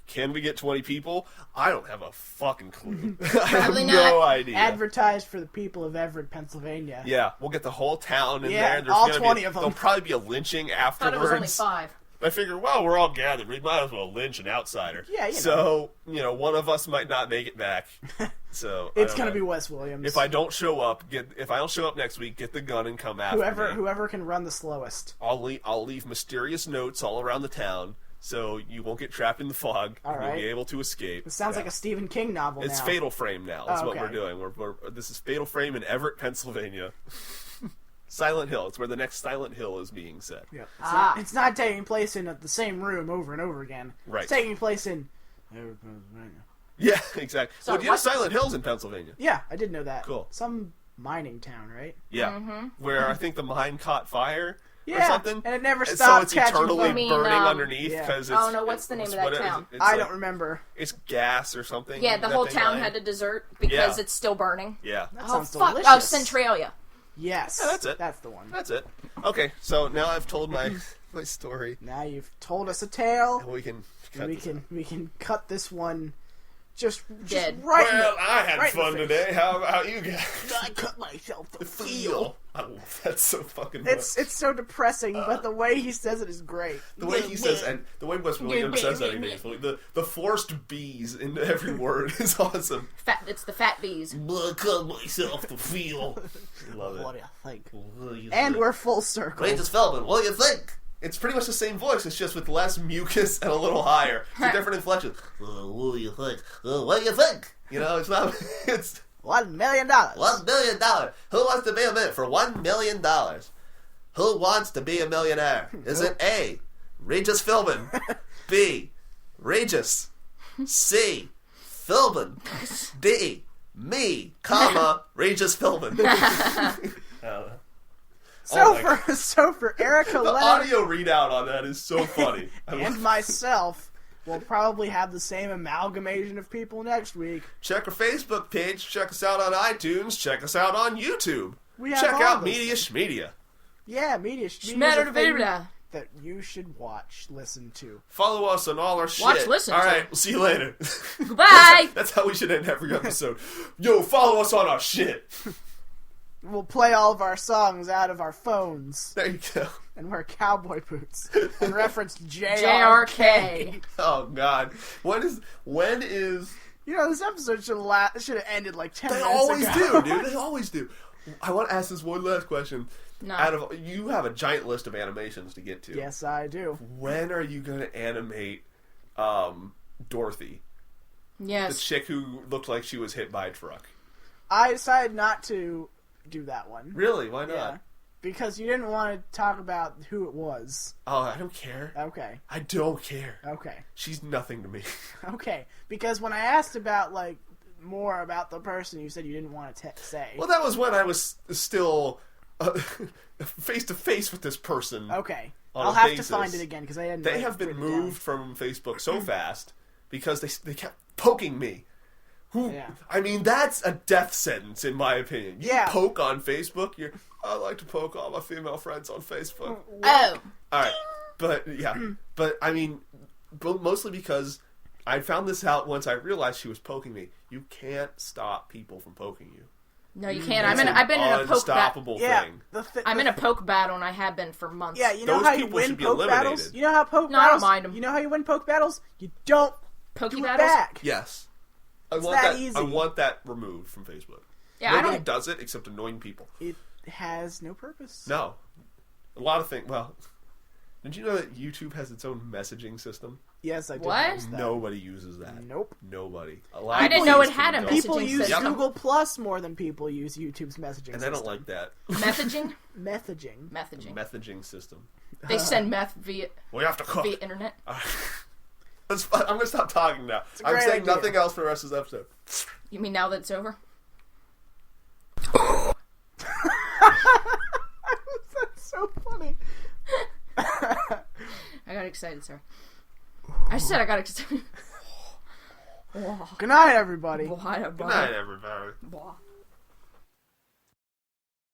Can we get 20 people? I don't have a fucking clue. I have Probably no not. idea. Advertised for the people of Everett, Pennsylvania. Yeah, we'll get the whole town in Yeah, there. There's all gonna 20 be, of them. There'll probably be a lynching I thought afterwards. it was only 5. I figure, well, we're all gathered. We might as well lynch an outsider. Yeah, So, one of us might not make it back. So It's going to be Wes Williams. If I don't show up, next week, get the gun and come after me. Whoever can run the slowest. I'll leave mysterious notes all around the town, so you won't get trapped in the fog. All right. You'll be able to escape. It sounds like a Stephen King novel It's now. Fatal Frame now. That's what okay. we're doing. This is Fatal Frame in Everett, Pennsylvania. Silent Hill. It's where the next Silent Hill is being set. Yeah. It's not taking place in the same room over and over again. Right. It's taking place in... Yeah, exactly. So Well, you know Silent Hill's in Pennsylvania. Yeah, I did know that. Cool. Some mining town, right? Yeah. Where I think the mine caught fire or Yeah, something. and it never So stopped it's catching eternally fire. burning underneath yeah. because it's... Oh, no, what's the name of that town? I don't remember. It's gas or something. Yeah, the that whole they town mine. had to desert because Yeah. it's still burning. Yeah. That Oh, sounds fuck. delicious. Oh, Centralia. Yes. Yeah, that's it. That's the one. That's it. Okay, so now I've told my story. Now you've told us a tale. And we can cut We this can out. we can cut this one just Dead. right in Well, the- I had right in the fun face. today. How about you guys? I cut myself to feel. Oh, that's so fucking It's so depressing, but the way he says it is great. the way he says, and the way Wes Williams says everything is funny. The forced B's in every word is awesome. It's the fat bees. I cut myself to feel. Love What it. do you think? What do you And think? we're full circle. Regis Feldman, what do you think? It's pretty much the same voice, it's just with less mucus and a little higher. It's a different inflection. What do you think? What do you think? It's not... It's... $1 million. $1 million. Who wants to be a millionaire for $1 million? Who wants to be a millionaire? Is it A, Regis Philbin, B, Regis, C, Philbin, D, me, comma, Regis Philbin? So for Erica The Leonard audio readout on that is so funny. and myself, we'll probably have the same amalgamation of people next week. Check our Facebook page. Check us out on iTunes. Check us out on YouTube. We have Check all out those Media Schmedia. Yeah, media Schmatter that you should watch, listen to. Follow us on all our shit. Watch, listen All to. right, we'll see you later. Goodbye. That's how we should end every episode. Yo, follow us on our shit. We'll play all of our songs out of our phones There you go. and wear cowboy boots and reference JRK. JRK. Oh God, when is? This episode should have ended like 10 They minutes always ago. do, dude. They always do. I want to ask this one last question. No. You have a giant list of animations to get to. Yes, I do. When are you going to animate Dorothy, the Yes. chick who looked like she was hit by a truck? I decided not to do that one. Really? Why not? Yeah. Because you didn't want to talk about who it was. Oh, I don't care. Okay. I don't care. Okay. She's nothing to me. Okay. Because when I asked about, more about the person, you said you didn't want to say. Well, that was when I was still face to face with this person. Okay. On I'll a have basis. to find it again, because I hadn't They have been written it down. moved from Facebook so fast because they kept poking me. Yeah. I mean, that's a death sentence, in my opinion. You Yeah. poke on Facebook, I like to poke all my female friends on Facebook. Oh. Alright, but, yeah. But, I mean, mostly because I found this out once I realized she was poking me. You can't stop people from poking you. No, you can't. It's I've been in a poke battle. unstoppable Yeah. thing. I'm in a poke battle, and I have been for months. Yeah, you know Those how you people win should be poke battles? eliminated. You know how poke No, I don't battles? mind 'em. You know how you win poke battles? You don't Pokey do it battles? back. Yes. I It's want that that. easy. I want that removed from Facebook. Yeah, I Nobody don't. does it except annoying people. It has no purpose. No. A lot of things. Well, did you know that YouTube has its own messaging system? Yes, I did. What? notice that. Nobody uses that. Nope. Nobody. I didn't know it had a people. People messaging use system. Google Plus more than people use YouTube's messaging And system. I don't like that. Messaging? Messaging. Messaging system. They send meth via We have to cook. internet. I'm going to stop talking now. a I'm great saying idea. nothing else for the rest of this episode. You mean now that it's over? That's so funny. I got excited, sorry. I said I got excited. Good night, everybody. Blah, blah, Good night, everybody. blah.